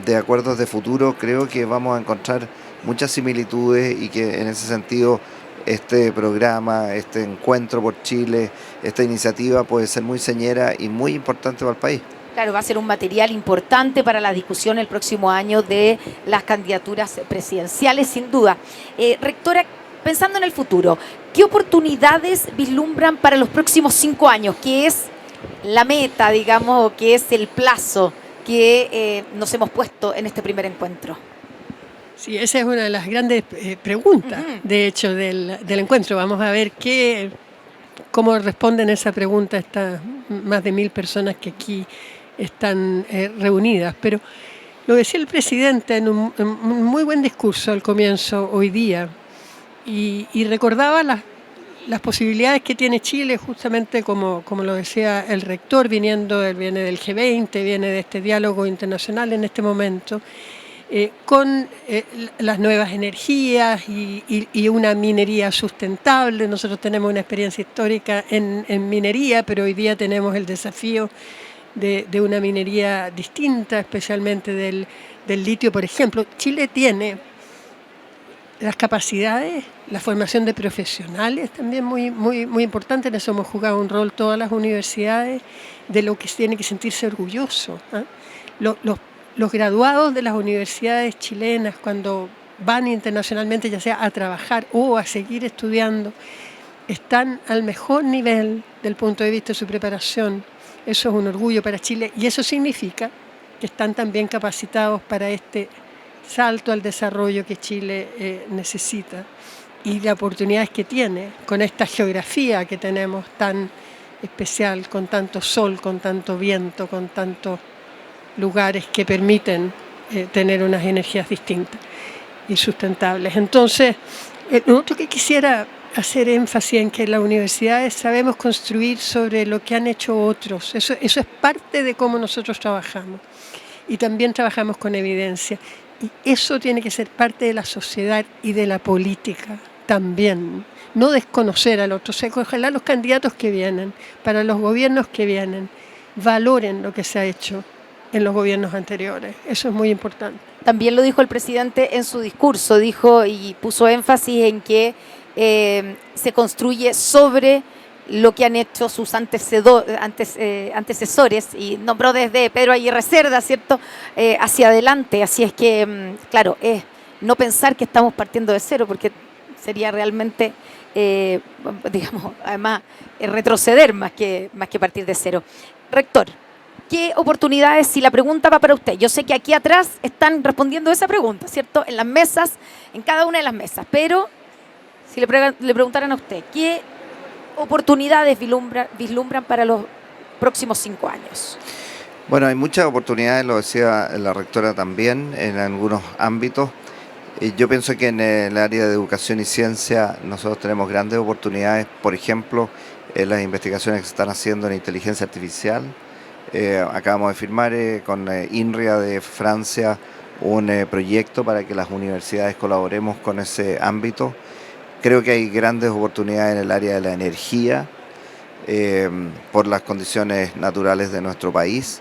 de acuerdos de futuro creo que vamos a encontrar muchas similitudes, y que en ese sentido este programa, este encuentro por Chile, esta iniciativa puede ser muy señera y muy importante para el país.
Claro, va a ser un material importante para la discusión el próximo año de las candidaturas presidenciales, sin duda. Rectora, pensando en el futuro, ¿qué oportunidades vislumbran para los próximos 5 años? ¿Qué es la meta, digamos, o qué es el plazo que nos hemos puesto en este primer encuentro?
Sí, esa es una de las grandes preguntas, de hecho, del encuentro. Vamos a ver cómo responden a esa pregunta estas más de 1000 personas que aquí están reunidas. Pero lo decía el presidente en un muy buen discurso al comienzo hoy día, y recordaba las posibilidades que tiene Chile, justamente como lo decía el rector, él viene del G20, viene de este diálogo internacional en este momento, con las nuevas energías y una minería sustentable. Nosotros tenemos una experiencia histórica en minería, pero hoy día tenemos el desafío de una minería distinta, especialmente del litio, por ejemplo. Chile tiene las capacidades, la formación de profesionales también muy importante. En eso hemos jugado un rol todas las universidades, de lo que se tiene que sentirse orgulloso. Los graduados de las universidades chilenas, cuando van internacionalmente, ya sea a trabajar o a seguir estudiando, están al mejor nivel del punto de vista de su preparación. Eso es un orgullo para Chile y eso significa que están también capacitados para este salto al desarrollo que Chile necesita y las oportunidades que tiene con esta geografía que tenemos tan especial, con tanto sol, con tanto viento, con tantos lugares que permiten tener unas energías distintas y sustentables. Entonces, lo otro que quisiera hacer énfasis en que en las universidades sabemos construir sobre lo que han hecho otros. Eso es parte de cómo nosotros trabajamos. Y también trabajamos con evidencia. Y eso tiene que ser parte de la sociedad y de la política también. No desconocer al otro. Ojalá los candidatos que vienen, para los gobiernos que vienen, valoren lo que se ha hecho en los gobiernos anteriores. Eso es muy importante.
También lo dijo el presidente en su discurso, dijo y puso énfasis en que se construye sobre lo que han hecho sus antecesores y nombró desde Pedro Aguirre Cerda, ¿cierto?, hacia adelante. Así es que, claro, es no pensar que estamos partiendo de cero, porque sería realmente, digamos, además, retroceder más que partir de cero. Rector, ¿qué oportunidades, si la pregunta va para usted? Yo sé que aquí atrás están respondiendo esa pregunta, ¿cierto?, en las mesas, en cada una de las mesas, pero si le preguntaran a usted, ¿qué oportunidades vislumbran para los próximos 5 años?
Bueno, hay muchas oportunidades, lo decía la rectora también, en algunos ámbitos. Yo pienso que en el área de educación y ciencia nosotros tenemos grandes oportunidades, por ejemplo, en las investigaciones que se están haciendo en inteligencia artificial. Acabamos de firmar con INRIA de Francia un proyecto para que las universidades colaboremos con ese ámbito. Creo que hay grandes oportunidades en el área de la energía por las condiciones naturales de nuestro país.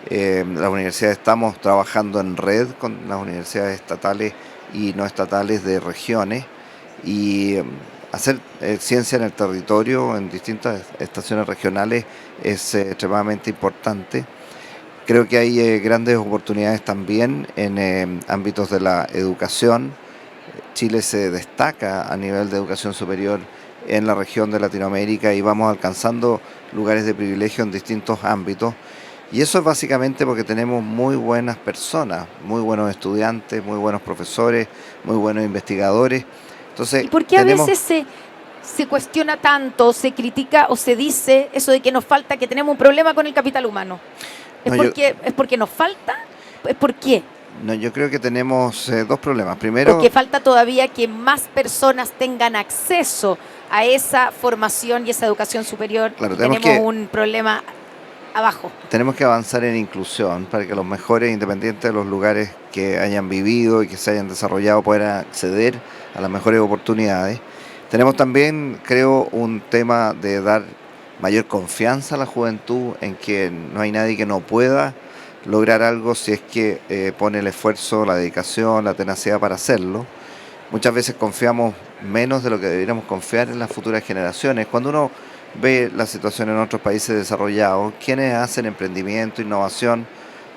Las universidades estamos trabajando en red con las universidades estatales y no estatales de regiones y hacer ciencia en el territorio, en distintas estaciones regionales, es extremadamente importante. Creo que hay grandes oportunidades también en ámbitos de la educación. Chile se destaca a nivel de educación superior en la región de Latinoamérica y vamos alcanzando lugares de privilegio en distintos ámbitos. Y eso es básicamente porque tenemos muy buenas personas, muy buenos estudiantes, muy buenos profesores, muy buenos investigadores. Entonces,
¿y por qué a veces se cuestiona tanto, se critica o se dice eso de que nos falta, que tenemos un problema con el capital humano? ¿Es porque nos falta? ¿Es por qué?
No, yo creo que tenemos dos problemas. Primero,
porque falta todavía que más personas tengan acceso a esa formación y esa educación superior.
Claro,
tenemos un problema abajo.
Tenemos que avanzar en inclusión para que los mejores, independientes de los lugares que hayan vivido y que se hayan desarrollado, puedan acceder a las mejores oportunidades. Tenemos también, creo, un tema de dar mayor confianza a la juventud en que no hay nadie que no pueda lograr algo si es que pone el esfuerzo, la dedicación, la tenacidad para hacerlo. Muchas veces confiamos menos de lo que deberíamos confiar en las futuras generaciones. Cuando uno ve la situación en otros países desarrollados, quienes hacen emprendimiento, innovación,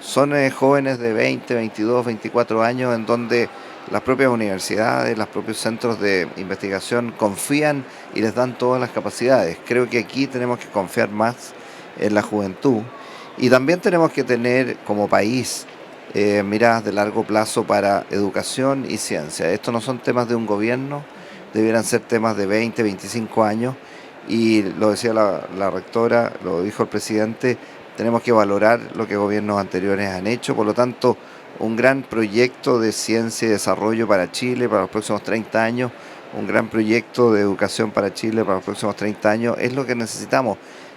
son jóvenes de 20, 22, 24 años en donde las propias universidades, los propios centros de investigación confían y les dan todas las capacidades. Creo que aquí tenemos que confiar más en la juventud. Y también tenemos que tener como país miradas de largo plazo para educación y ciencia. Estos no son temas de un gobierno, debieran ser temas de 20, 25 años. Y lo decía la rectora, lo dijo el presidente, tenemos que valorar lo que gobiernos anteriores han hecho. Por lo tanto, un gran proyecto de ciencia y desarrollo para Chile para los próximos 30 años, un gran proyecto de educación para Chile para los próximos 30 años, es lo que necesitamos.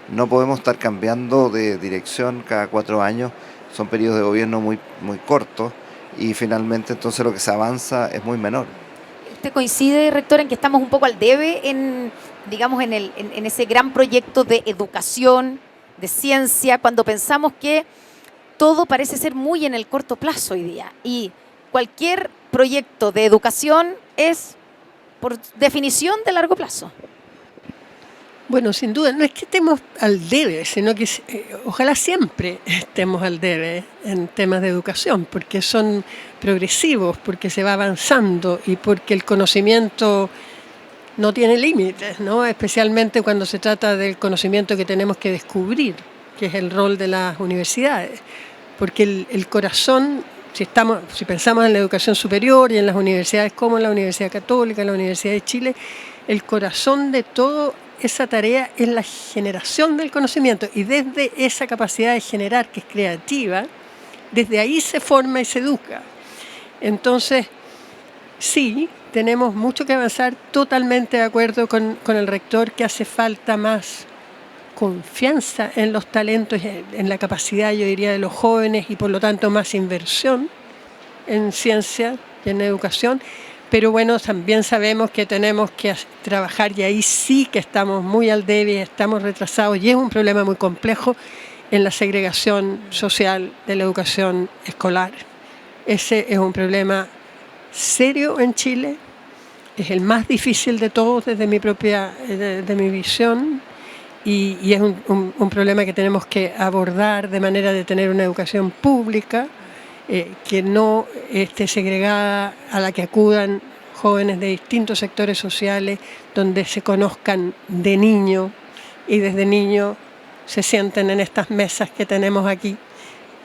No podemos estar cambiando de dirección cada 4 años, son periodos de gobierno muy cortos y finalmente entonces lo que se avanza es muy menor.
¿Usted coincide, rector, en que estamos un poco al debe digamos, en ese gran proyecto de educación, de ciencia, cuando pensamos que todo parece ser muy en el corto plazo hoy día? Y cualquier proyecto de educación es, por definición, de largo plazo.
Bueno, sin duda, no es que estemos al debe, sino que ojalá siempre estemos al debe en temas de educación, porque son progresivos, porque se va avanzando y porque el conocimiento no tiene límites, ¿no? Especialmente cuando se trata del conocimiento que tenemos que descubrir, que es el rol de las universidades, porque el corazón, si pensamos en la educación superior y en las universidades como la Universidad Católica, la Universidad de Chile, el corazón de todo esa tarea es la generación del conocimiento, y desde esa capacidad de generar, que es creativa, desde ahí se forma y se educa. Entonces, sí, tenemos mucho que avanzar, totalmente de acuerdo con el rector, que hace falta más confianza en los talentos, en la capacidad, yo diría, de los jóvenes, y por lo tanto más inversión en ciencia y en educación. Pero bueno, también sabemos que tenemos que trabajar, y ahí sí que estamos muy al debe, estamos retrasados, y es un problema muy complejo en la segregación social de la educación escolar. Ese es un problema serio en Chile, es el más difícil de todos desde mi visión, y es un problema que tenemos que abordar de manera de tener una educación pública que no esté segregada, a la que acudan jóvenes de distintos sectores sociales, donde se conozcan de niño y desde niño se sienten en estas mesas que tenemos aquí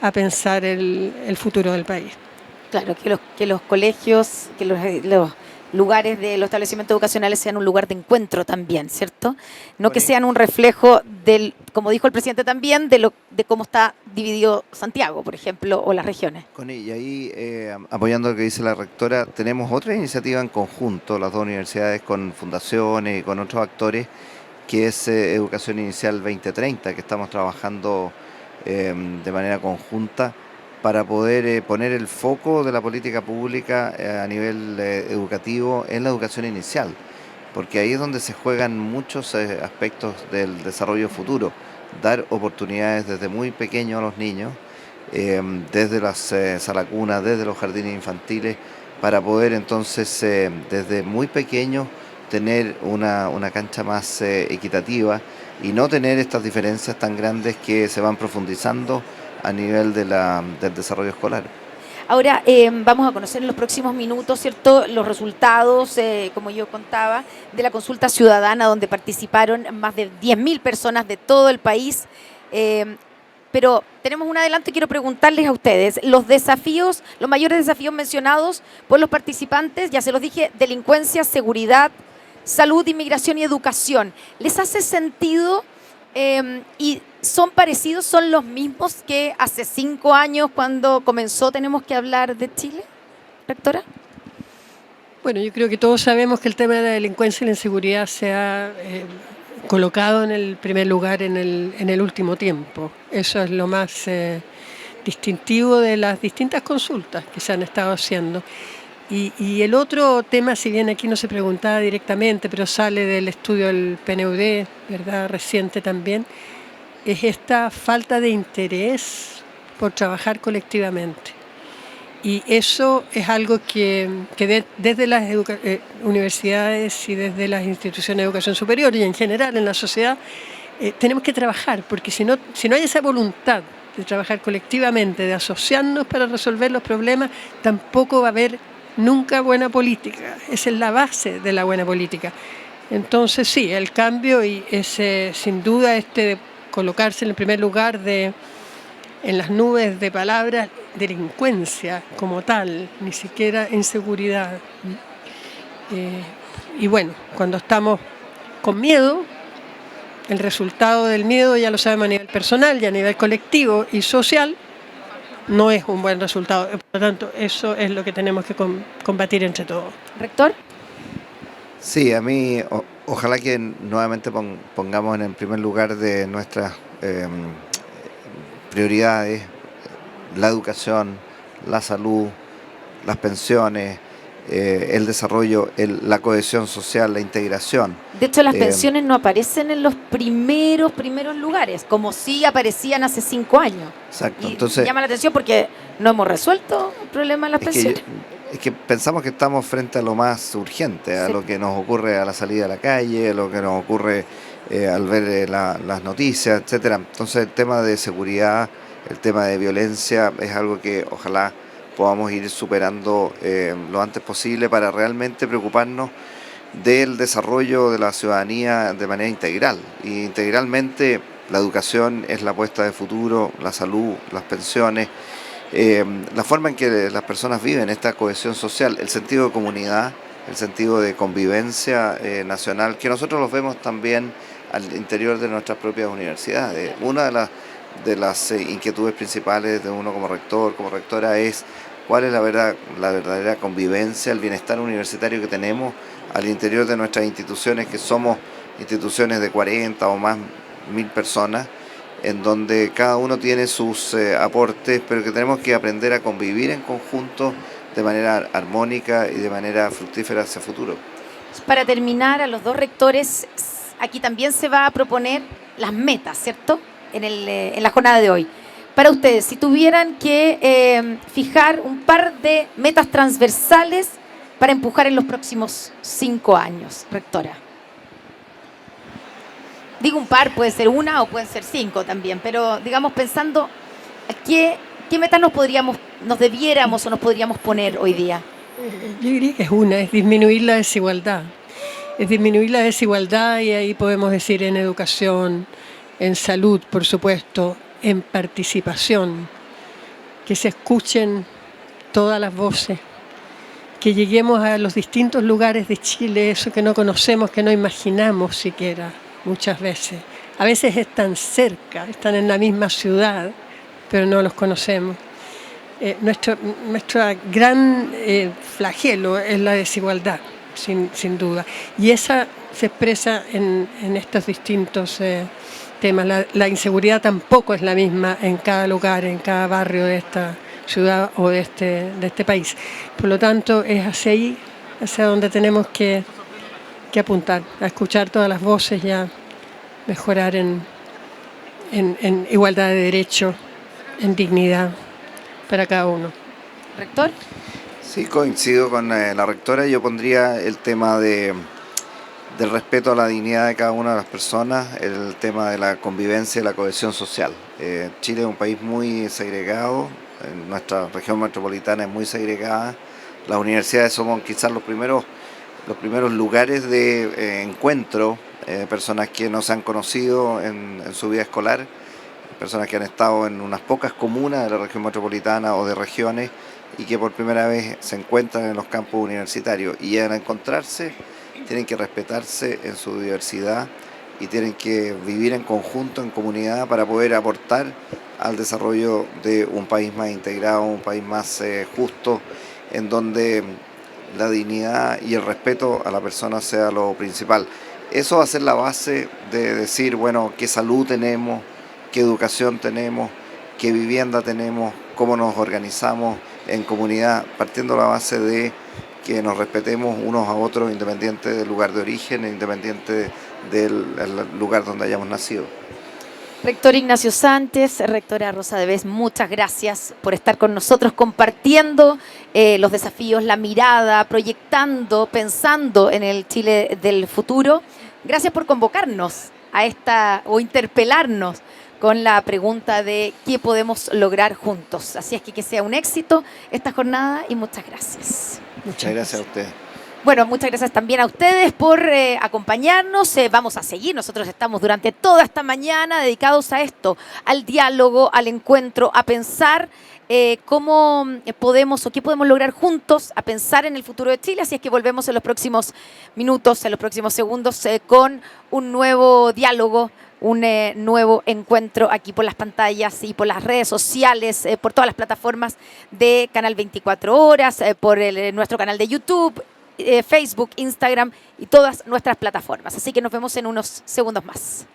a pensar el futuro del país.
Claro, que los colegios, que los lugares de los establecimientos educacionales sean un lugar de encuentro también, ¿cierto? No que sean un reflejo del, como dijo el presidente también, de cómo está dividido Santiago, por ejemplo, o las regiones.
Y ahí, apoyando lo que dice la rectora, tenemos otra iniciativa en conjunto, las dos universidades, con fundaciones y con otros actores, que es Educación Inicial 2030, que estamos trabajando de manera conjunta para poder poner el foco de la política pública a nivel educativo en la educación inicial, porque ahí es donde se juegan muchos aspectos del desarrollo futuro, dar oportunidades desde muy pequeño a los niños, desde las salacunas, desde los jardines infantiles, para poder entonces desde muy pequeños tener una cancha más equitativa y no tener estas diferencias tan grandes que se van profundizando a nivel del desarrollo escolar.
Ahora vamos a conocer en los próximos minutos, ¿cierto?, los resultados, como yo contaba, de la consulta ciudadana, donde participaron más de 10.000 personas de todo el país. Pero tenemos un adelanto y quiero preguntarles a ustedes, los mayores desafíos mencionados por los participantes, ya se los dije: delincuencia, seguridad, salud, inmigración y educación. ¿Les hace sentido y son parecidos, son los mismos que hace 5 años cuando comenzó Tenemos que hablar de Chile, rectora?
Bueno, yo creo que todos sabemos que el tema de la delincuencia y la inseguridad se ha colocado en el primer lugar en el último tiempo. Eso es lo más distintivo de las distintas consultas que se han estado haciendo. Y el otro tema, si bien aquí no se preguntaba directamente, pero sale del estudio del PNUD, ¿verdad?, reciente también, es esta falta de interés por trabajar colectivamente. Y eso es algo que desde las universidades y desde las instituciones de educación superior y en general en la sociedad tenemos que trabajar, porque si no hay esa voluntad de trabajar colectivamente, de asociarnos para resolver los problemas, tampoco va a haber nunca buena política. Esa es la base de la buena política. Entonces sí, el cambio y ese, sin duda, de colocarse en el primer lugar en las nubes de palabras, delincuencia como tal, ni siquiera inseguridad. Y bueno, cuando estamos con miedo, el resultado del miedo ya lo sabemos a nivel personal y a nivel colectivo y social, no es un buen resultado. Por lo tanto, eso es lo que tenemos que combatir entre todos.
¿Rector?
Sí, a mí ojalá que nuevamente pongamos en el primer lugar de nuestras prioridades la educación, la salud, las pensiones, el desarrollo, la cohesión social, la integración.
De hecho, las pensiones no aparecen en los primeros lugares, como sí aparecían hace 5 años.
Exacto.
Y
Entonces,
llama la atención porque no hemos resuelto el problema de las pensiones.
es que pensamos que estamos frente a lo más urgente, a
Sí.
lo que nos ocurre a la salida a la calle, a lo que nos ocurre al ver las noticias, etcétera. Entonces, el tema de seguridad, el tema de violencia es algo que ojalá podamos ir superando lo antes posible para realmente preocuparnos del desarrollo de la ciudadanía de manera integral. Y integralmente la educación es la apuesta de futuro, la salud, las pensiones, la forma en que las personas viven, esta cohesión social, el sentido de comunidad, el sentido de convivencia nacional, que nosotros los vemos también al interior de nuestras propias universidades. Una de las inquietudes principales de uno como rector, como rectora, es cuál es la verdadera convivencia, el bienestar universitario que tenemos al interior de nuestras instituciones, que somos instituciones de 40 o más 1000 personas, en donde cada uno tiene sus aportes, pero que tenemos que aprender a convivir en conjunto de manera armónica y de manera fructífera hacia el futuro.
Para terminar, a los dos rectores, aquí también se va a proponer las metas, ¿cierto? En la jornada de hoy. Para ustedes, si tuvieran que fijar un par de metas transversales para empujar en los próximos 5 años, rectora. Digo un par, puede ser una o pueden ser 5 también, pero digamos pensando qué metas nos debiéramos o nos podríamos poner hoy día.
Yo diría que es disminuir la desigualdad. Es disminuir la desigualdad y ahí podemos decir en educación, en salud, por supuesto, en participación, que se escuchen todas las voces, que lleguemos a los distintos lugares de Chile, eso que no conocemos, que no imaginamos siquiera muchas veces. A veces están cerca, están en la misma ciudad, pero no los conocemos. Nuestro gran flagelo es la desigualdad, sin duda. Y esa se expresa en estos distintos temas. La inseguridad tampoco es la misma en cada lugar, en cada barrio de esta ciudad o de este país. Por lo tanto, es hacia ahí, hacia donde tenemos que apuntar, a escuchar todas las voces y a mejorar en igualdad de derechos, en dignidad para cada uno.
¿Rector?
Sí, coincido con la rectora. Yo pondría el tema del respeto a la dignidad de cada una de las personas, el tema de la convivencia y la cohesión social. Chile es un país muy segregado, nuestra región metropolitana es muy segregada, las universidades somos quizás los primeros lugares de encuentro, personas que no se han conocido en su vida escolar, personas que han estado en unas pocas comunas de la región metropolitana o de regiones y que por primera vez se encuentran en los campus universitarios, y al encontrarse tienen que respetarse en su diversidad y tienen que vivir en conjunto, en comunidad, para poder aportar al desarrollo de un país más integrado, un país más justo, en donde la dignidad y el respeto a la persona sea lo principal. Eso va a ser la base de decir, bueno, qué salud tenemos, qué educación tenemos, qué vivienda tenemos, cómo nos organizamos en comunidad, partiendo de la base de que nos respetemos unos a otros independiente del lugar de origen, independiente del lugar donde hayamos nacido.
Rector Ignacio Sánchez, rectora Rosa Debes, muchas gracias por estar con nosotros compartiendo los desafíos, la mirada, proyectando, pensando en el Chile del futuro. Gracias por convocarnos o interpelarnos con la pregunta de qué podemos lograr juntos. Así es que sea un éxito esta jornada y muchas gracias.
Muchas gracias a ustedes.
Bueno, muchas gracias también a ustedes por acompañarnos. Vamos a seguir. Nosotros estamos durante toda esta mañana dedicados a esto, al diálogo, al encuentro, a pensar cómo podemos o qué podemos lograr juntos, a pensar en el futuro de Chile. Así es que volvemos en los próximos minutos, en los próximos segundos, con un nuevo diálogo, un nuevo encuentro aquí por las pantallas y por las redes sociales, por todas las plataformas de Canal 24 Horas, por nuestro canal de YouTube, Facebook, Instagram y todas nuestras plataformas. Así que nos vemos en unos segundos más.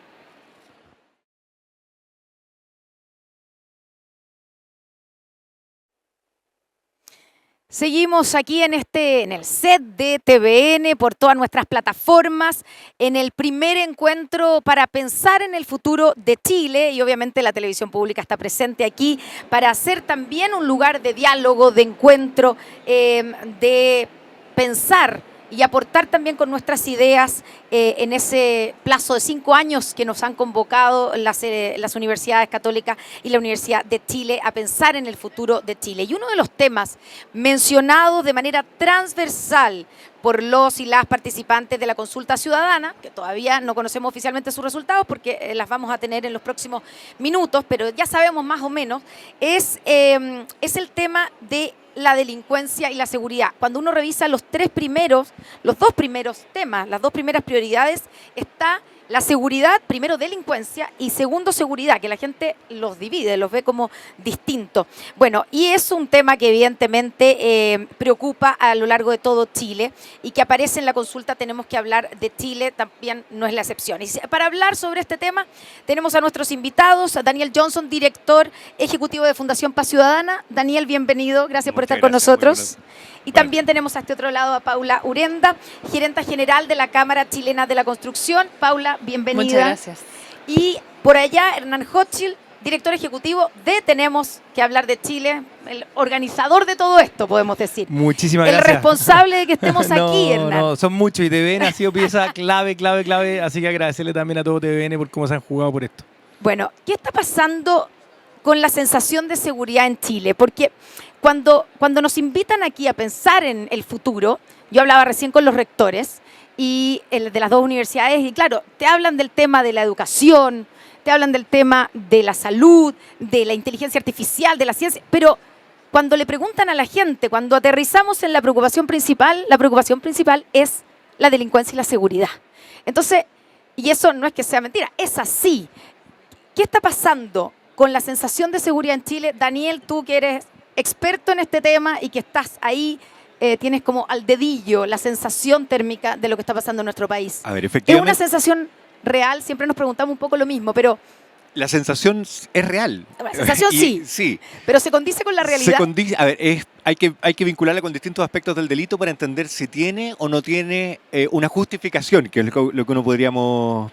Seguimos aquí en el set de TVN por todas nuestras plataformas, en el primer encuentro para pensar en el futuro de Chile, y obviamente la televisión pública está presente aquí para hacer también un lugar de diálogo, de encuentro, de pensar y aportar también con nuestras ideas en ese plazo de 5 años que nos han convocado las universidades católicas y la Universidad de Chile a pensar en el futuro de Chile. Y uno de los temas mencionados de manera transversal por los y las participantes de la consulta ciudadana, que todavía no conocemos oficialmente sus resultados porque las vamos a tener en los próximos minutos, pero ya sabemos más o menos, es el tema de la delincuencia y la seguridad. Cuando uno revisa los dos primeros temas, las dos primeras prioridades, está la seguridad, primero delincuencia y segundo seguridad, que la gente los divide, los ve como distintos. Bueno, y es un tema que evidentemente preocupa a lo largo de todo Chile y que aparece en la consulta. Tenemos que hablar de Chile, también no es la excepción. Y para hablar sobre este tema tenemos a nuestros invitados, a Daniel Johnson, director ejecutivo de Fundación Paz Ciudadana. Daniel, bienvenido, gracias por estar con nosotros. Y también tenemos a este otro lado a Paula Urenda, gerenta general de la Cámara Chilena de la Construcción. Paula, bienvenida.
Muchas gracias.
Y por allá, Hernán Hochschild, director ejecutivo de Tenemos que hablar de Chile, el organizador de todo esto, podemos decir.
Muchísimas gracias.
El responsable de que estemos
No,
aquí, Hernán.
No, son muchos y TVN ha sido pieza clave, así que agradecerle también a todo TVN por cómo se han jugado por esto.
Bueno, ¿qué está pasando con la sensación de seguridad en Chile? Porque cuando nos invitan aquí a pensar en el futuro, yo hablaba recién con los rectores y de las dos universidades, y claro, te hablan del tema de la educación, te hablan del tema de la salud, de la inteligencia artificial, de la ciencia, pero cuando le preguntan a la gente, cuando aterrizamos en la preocupación principal es la delincuencia y la seguridad. Entonces, y eso no es que sea mentira, es así. ¿Qué está pasando con la sensación de seguridad en Chile? Daniel, tú que eres experto en este tema y que estás ahí, tienes como al dedillo la sensación térmica de lo que está pasando en nuestro país.
A ver,
¿Es
efectivamente.
una sensación real? Siempre nos preguntamos un poco lo mismo, pero
La sensación es real.
la sensación sí,
Sí.
pero se condice con la realidad.
A ver, hay que vincularla con distintos aspectos del delito para entender si tiene o no tiene una justificación, que es lo que podríamos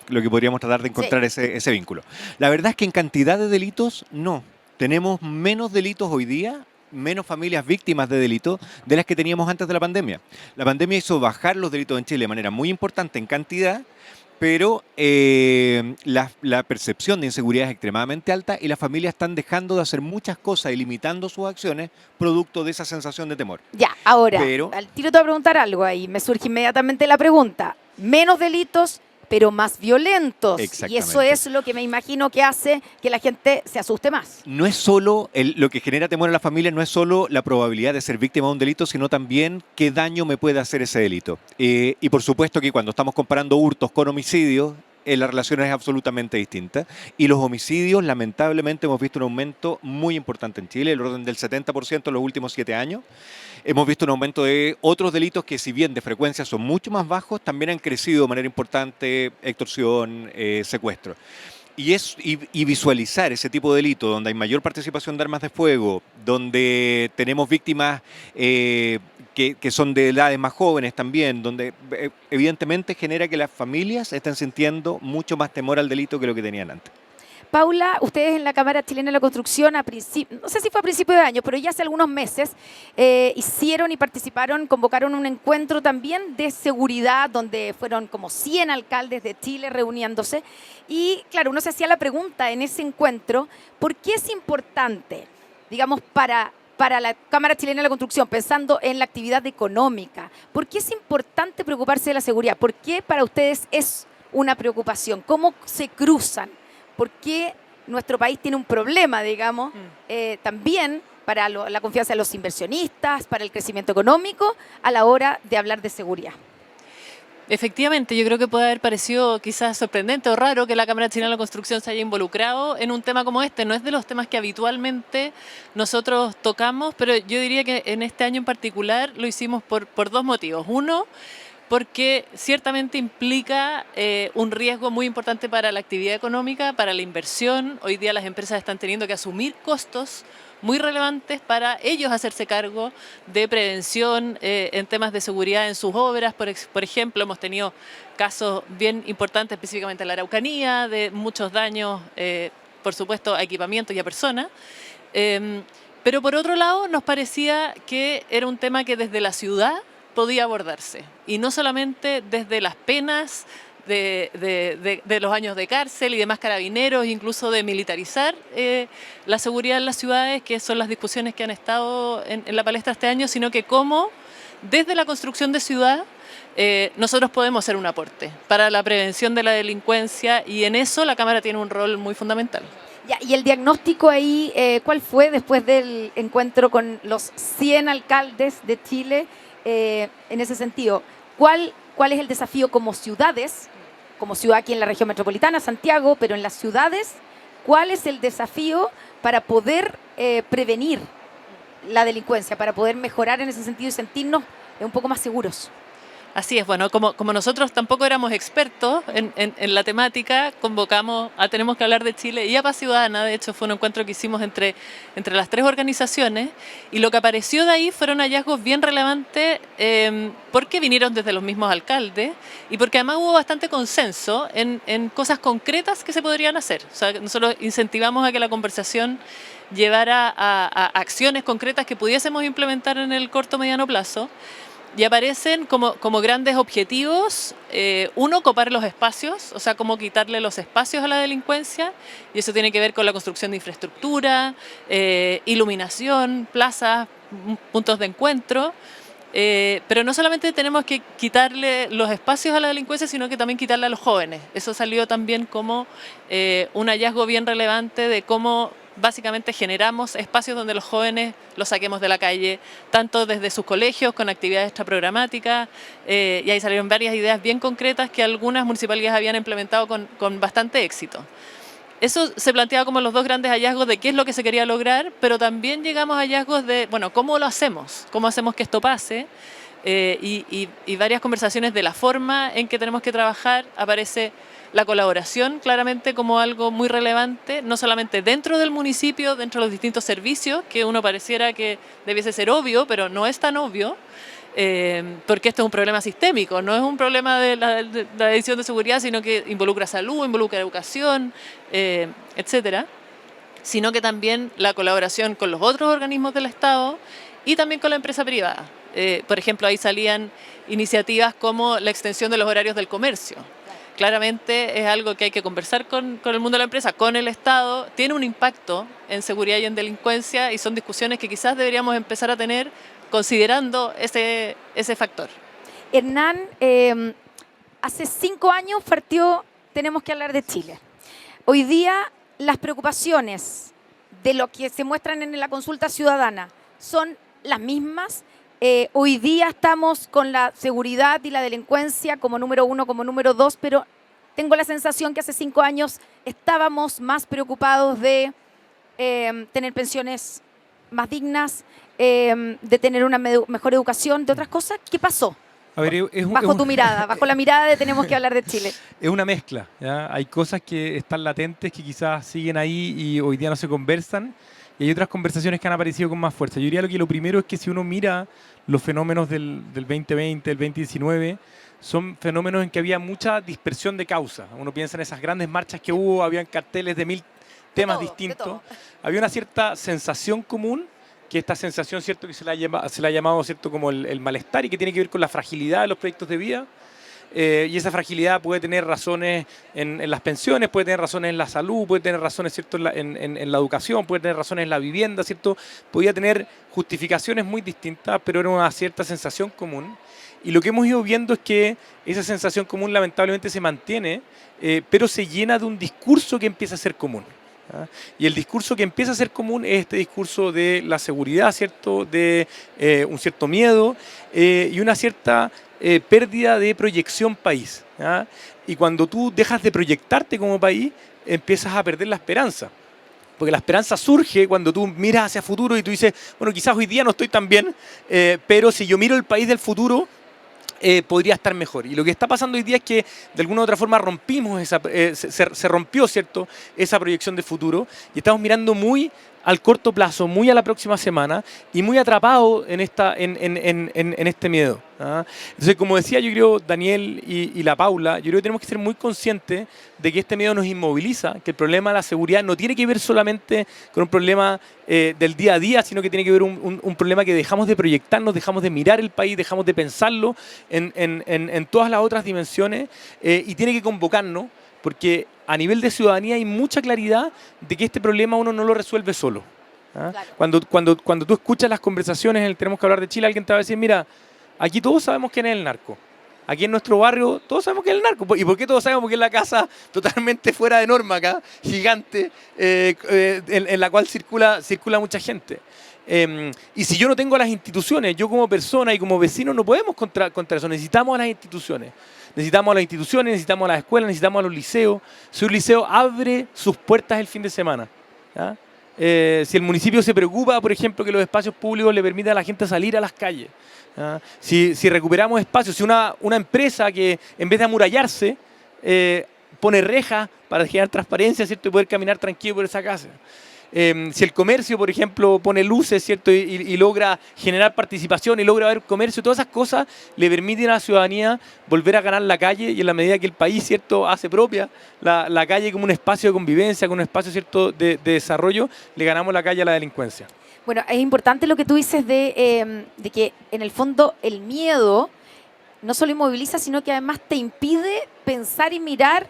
tratar de encontrar ese vínculo. La verdad es que en cantidad de delitos, no. Tenemos menos delitos hoy día, menos familias víctimas de delitos de las que teníamos antes de la pandemia. La pandemia hizo bajar los delitos en Chile de manera muy importante en cantidad, pero la percepción de inseguridad es extremadamente alta y las familias están dejando de hacer muchas cosas y limitando sus acciones producto de esa sensación de temor.
Ya, ahora,
Pero-
al tiro te voy a preguntar algo ahí. Me surge inmediatamente la pregunta. Menos delitos, pero más violentos. Y eso
Exactamente.
es lo que me imagino que hace que la gente se asuste más.
No es solo lo que genera temor en la familia, no es solo la probabilidad de ser víctima de un delito, sino también qué daño me puede hacer ese delito. Y por supuesto que cuando estamos comparando hurtos con homicidios, la relación es absolutamente distinta. Y los homicidios, lamentablemente, hemos visto un aumento muy importante en Chile, el orden del 70% en los últimos 7 años. Hemos visto un aumento de otros delitos que, si bien de frecuencia son mucho más bajos, también han crecido de manera importante: extorsión, secuestro. Y visualizar ese tipo de delito, donde hay mayor participación de armas de fuego, donde tenemos víctimas que son de edades más jóvenes también, donde evidentemente genera que las familias estén sintiendo mucho más temor al delito que lo que tenían antes.
Paula, ustedes en la Cámara Chilena de la Construcción, no sé si fue a principios de año, pero ya hace algunos meses, hicieron y participaron, convocaron un encuentro también de seguridad, donde fueron como 100 alcaldes de Chile reuniéndose. Y claro, uno se hacía la pregunta en ese encuentro, ¿por qué es importante, digamos, para la Cámara Chilena de la Construcción, pensando en la actividad económica, por qué es importante preocuparse de la seguridad? ¿Por qué para ustedes es una preocupación? ¿Cómo se cruzan? ¿Por qué nuestro país tiene un problema, digamos, también para la confianza de los inversionistas, para el crecimiento económico, a la hora de hablar de seguridad?
Efectivamente, yo creo que puede haber parecido quizás sorprendente o raro que la Cámara Chilena de la Construcción se haya involucrado en un tema como este. No es de los temas que habitualmente nosotros tocamos, pero yo diría que en este año en particular lo hicimos por dos motivos. Uno, porque ciertamente implica un riesgo muy importante para la actividad económica, para la inversión. Hoy día las empresas están teniendo que asumir costos muy relevantes para ellos hacerse cargo de prevención en temas de seguridad en sus obras. Por ejemplo, hemos tenido casos bien importantes, específicamente en la Araucanía, de muchos daños, por supuesto, a equipamientos y a personas. Pero por otro lado, nos parecía que era un tema que desde la ciudad podía abordarse, y no solamente desde las penas de los años de cárcel y demás carabineros, incluso de militarizar la seguridad en las ciudades, que son las discusiones que han estado en la palestra este año, sino que cómo desde la construcción de ciudad nosotros podemos hacer un aporte para la prevención de la delincuencia, y en eso la Cámara tiene un rol muy fundamental.
Ya, y el diagnóstico ahí, ¿cuál fue después del encuentro con los 100 alcaldes de Chile? En ese sentido, ¿cuál es el desafío como ciudades, como ciudad aquí en la región metropolitana, Santiago, pero en las ciudades, cuál es el desafío para poder prevenir la delincuencia, para poder mejorar en ese sentido y sentirnos un poco más seguros?
Así es, bueno, como nosotros tampoco éramos expertos en la temática, convocamos a Tenemos que hablar de Chile y a Paz Ciudadana. De hecho, fue un encuentro que hicimos entre las tres organizaciones, y lo que apareció de ahí fueron hallazgos bien relevantes porque vinieron desde los mismos alcaldes y porque además hubo bastante consenso en cosas concretas que se podrían hacer. O sea, nosotros incentivamos a que la conversación llevara a acciones concretas que pudiésemos implementar en el corto o mediano plazo. Y aparecen como grandes objetivos, uno, copar los espacios, o sea, cómo quitarle los espacios a la delincuencia, y eso tiene que ver con la construcción de infraestructura, iluminación, plazas, puntos de encuentro, pero no solamente tenemos que quitarle los espacios a la delincuencia, sino que también quitarle a los jóvenes. Eso salió también como un hallazgo bien relevante de cómo básicamente generamos espacios donde los jóvenes los saquemos de la calle, tanto desde sus colegios con actividades extraprogramáticas, y ahí salieron varias ideas bien concretas que algunas municipalidades habían implementado con bastante éxito. Eso se planteaba como los dos grandes hallazgos de qué es lo que se quería lograr, pero también llegamos a hallazgos de, bueno, ¿cómo lo hacemos? ¿Cómo hacemos que esto pase? Y varias conversaciones de la forma en que tenemos que trabajar. Aparece la colaboración claramente como algo muy relevante, no solamente dentro del municipio, dentro de los distintos servicios, que uno pareciera que debiese ser obvio, pero no es tan obvio, porque esto es un problema sistémico, no es un problema de la División de Seguridad, sino que involucra salud, involucra educación, etcétera, sino que también la colaboración con los otros organismos del Estado y también con la empresa privada. Por ejemplo, ahí salían iniciativas como la extensión de los horarios del comercio. Claramente es algo que hay que conversar con el mundo de la empresa, con el Estado. Tiene un impacto en seguridad y en delincuencia, y son discusiones que quizás deberíamos empezar a tener considerando ese factor.
Hernán, hace 5 años partió Tenemos que hablar de Chile. Hoy día las preocupaciones de lo que se muestran en la consulta ciudadana son las mismas. Hoy día estamos con la seguridad y la delincuencia como número 1, como número 2, pero tengo la sensación que hace 5 años estábamos más preocupados de tener pensiones más dignas, de tener una mejor educación, de otras cosas. ¿Qué pasó?
A ver,
bajo tu mirada, bajo la mirada de Tenemos que hablar de Chile.
Es una mezcla, ¿ya? Hay cosas que están latentes que quizás siguen ahí y hoy día no se conversan, y hay otras conversaciones que han aparecido con más fuerza. Yo diría que lo primero es que si uno mira los fenómenos del 2020, del 2019, son fenómenos en que había mucha dispersión de causa. Uno piensa en esas grandes marchas que hubo, habían carteles de 1000 temas distintos. Había una cierta sensación común, que esta sensación, ¿cierto?, que se la ha llamado, ¿cierto?, como el malestar, y que tiene que ver con la fragilidad de los proyectos de vida. Y esa fragilidad puede tener razones en las pensiones, puede tener razones en la salud, puede tener razones, ¿cierto?, en la educación, puede tener razones en la vivienda, ¿cierto? Podía tener justificaciones muy distintas, pero era una cierta sensación común. Y lo que hemos ido viendo es que esa sensación común lamentablemente se mantiene, pero se llena de un discurso que empieza a ser común. ¿Ah? Y el discurso que empieza a ser común es este discurso de la seguridad, ¿cierto?, de un cierto miedo y una cierta pérdida de proyección país. ¿Ah? Y cuando tú dejas de proyectarte como país, empiezas a perder la esperanza. Porque la esperanza surge cuando tú miras hacia el futuro y tú dices, bueno, quizás hoy día no estoy tan bien, pero si yo miro el país del futuro, podría estar mejor. Y lo que está pasando hoy día es que de alguna u otra forma rompimos se rompió, ¿cierto?, esa proyección de futuro y estamos mirando muy al corto plazo, muy a la próxima semana y muy atrapados en este miedo. ¿Ah? Entonces, como decía yo creo Daniel y la Paula, yo creo que tenemos que ser muy conscientes de que este miedo nos inmoviliza, que el problema de la seguridad no tiene que ver solamente con un problema del día a día, sino que tiene que ver un problema que dejamos de proyectarnos, dejamos de mirar el país, dejamos de pensarlo en todas las otras dimensiones y tiene que convocarnos, porque a nivel de ciudadanía hay mucha claridad de que este problema uno no lo resuelve solo. ¿Ah? Claro. Cuando tú escuchas las conversaciones en el Tenemos que hablar de Chile, alguien te va a decir, mira, aquí todos sabemos quién es el narco. Aquí en nuestro barrio todos sabemos quién es el narco. ¿Y por qué todos sabemos? Porque es la casa totalmente fuera de norma acá, gigante, en la cual circula mucha gente. Y si yo no tengo las instituciones, yo como persona y como vecino no podemos contra eso. Necesitamos a las instituciones. Necesitamos a las instituciones, necesitamos a las escuelas, necesitamos a los liceos. Si un liceo abre sus puertas el fin de semana, ¿ya? Si el municipio se preocupa, por ejemplo, que los espacios públicos le permitan a la gente salir a las calles. ¿Ya? Si recuperamos espacios, si una empresa que en vez de amurallarse pone rejas para generar transparencia, ¿cierto?, y poder caminar tranquilo por esa casa. Si el comercio, por ejemplo, pone luces, ¿cierto?, y logra generar participación y logra ver comercio, todas esas cosas le permiten a la ciudadanía volver a ganar la calle y en la medida que el país, ¿cierto?, hace propia la calle como un espacio de convivencia, como un espacio, ¿cierto?, de desarrollo, le ganamos la calle a la delincuencia.
Bueno, es importante lo que tú dices de que en el fondo el miedo no solo inmoviliza, sino que además te impide pensar y mirar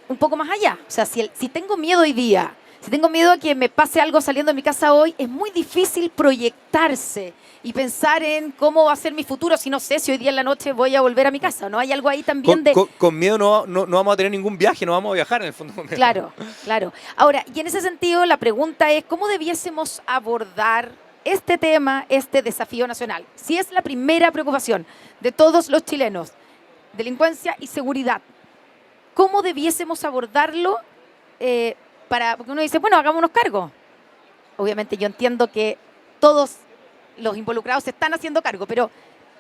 un poco más allá. O sea, si tengo miedo hoy día, si tengo miedo a que me pase algo saliendo de mi casa hoy, es muy difícil proyectarse y pensar en cómo va a ser mi futuro si no sé si hoy día en la noche voy a volver a mi casa. ¿No hay algo ahí también
con miedo no vamos a tener ningún viaje, no vamos a viajar en el fondo.
Claro, claro. Ahora, y en ese sentido la pregunta es, ¿cómo debiésemos abordar este tema, este desafío nacional? Si es la primera preocupación de todos los chilenos, delincuencia y seguridad, ¿cómo debiésemos abordarlo? Porque uno dice, bueno, hagámonos cargo. Obviamente yo entiendo que todos los involucrados se están haciendo cargo, pero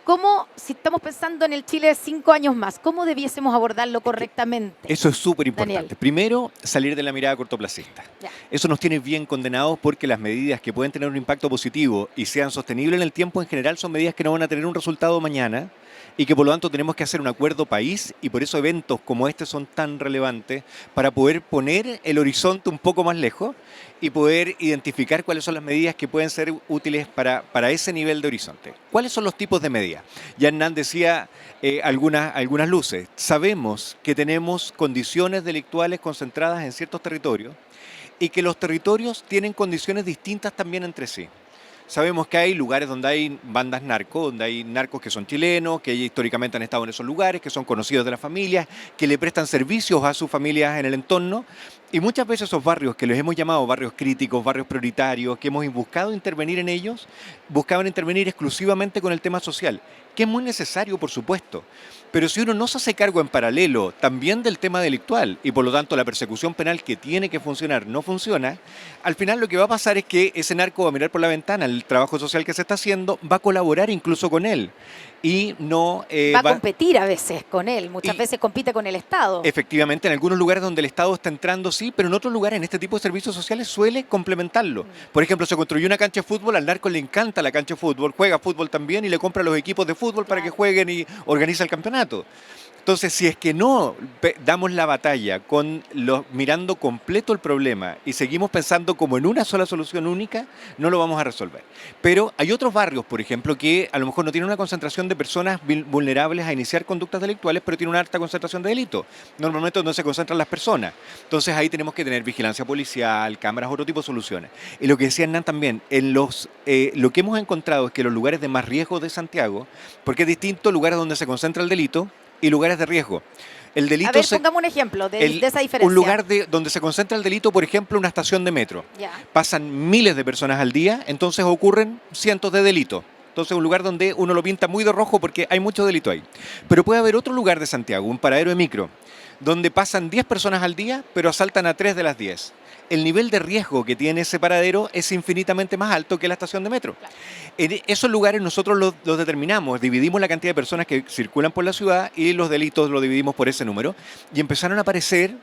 ¿cómo, si estamos pensando en el Chile de 5 años más, cómo debiésemos abordarlo correctamente?
Eso es súper importante.
Daniel.
Primero, salir de la mirada cortoplacista.
Ya.
Eso nos tiene bien condenados porque las medidas que pueden tener un impacto positivo y sean sostenibles en el tiempo en general son medidas que no van a tener un resultado mañana y que por lo tanto tenemos que hacer un acuerdo país y por eso eventos como este son tan relevantes para poder poner el horizonte un poco más lejos y poder identificar cuáles son las medidas que pueden ser útiles para ese nivel de horizonte. ¿Cuáles son los tipos de medidas? Ya Hernán decía algunas luces. Sabemos que tenemos condiciones delictuales concentradas en ciertos territorios y que los territorios tienen condiciones distintas también entre sí. Sabemos que hay lugares donde hay bandas narcos, donde hay narcos que son chilenos, que históricamente han estado en esos lugares, que son conocidos de las familias, que le prestan servicios a sus familias en el entorno. Y muchas veces esos barrios que los hemos llamado barrios críticos, barrios prioritarios, que hemos buscado intervenir en ellos, buscaban intervenir exclusivamente con el tema social, que es muy necesario, por supuesto. Pero si uno no se hace cargo en paralelo también del tema delictual y por lo tanto la persecución penal que tiene que funcionar no funciona, al final lo que va a pasar es que ese narco va a mirar por la ventana el trabajo social que se está haciendo, va a colaborar incluso con él y no
va a competir a veces con él, muchas veces compite con el Estado.
Efectivamente, en algunos lugares donde el Estado está entrando sí, pero en otros lugares en este tipo de servicios sociales suele complementarlo. Por ejemplo, se construyó una cancha de fútbol, al narco le encanta la cancha de fútbol, juega fútbol también y le compra los equipos de fútbol para que jueguen y organiza el campeonato. Entonces, si es que no damos la batalla mirando completo el problema y seguimos pensando como en una sola solución única, no lo vamos a resolver. Pero hay otros barrios, por ejemplo, que a lo mejor no tienen una concentración de personas vulnerables a iniciar conductas delictuales, pero tienen una alta concentración de delito. Normalmente donde se concentran las personas. Entonces ahí tenemos que tener vigilancia policial, cámaras, otro tipo de soluciones. Y lo que decía Hernán también, lo que hemos encontrado es que los lugares de más riesgo de Santiago, porque es distinto lugares donde se concentra el delito, y lugares de riesgo. El delito
a ver, pongamos un ejemplo de esa diferencia.
Un lugar donde se concentra el delito, por ejemplo, una estación de metro.
Ya.
Pasan miles de personas al día, entonces ocurren cientos de delitos. Entonces, un lugar donde uno lo pinta muy de rojo porque hay mucho delito ahí. Pero puede haber otro lugar de Santiago, un paradero de micro, donde pasan 10 personas al día, pero asaltan a 3 de las 10. El nivel de riesgo que tiene ese paradero es infinitamente más alto que la estación de metro. En esos lugares nosotros los determinamos, dividimos la cantidad de personas que circulan por la ciudad y los delitos los dividimos por ese número. Y empezaron a aparecer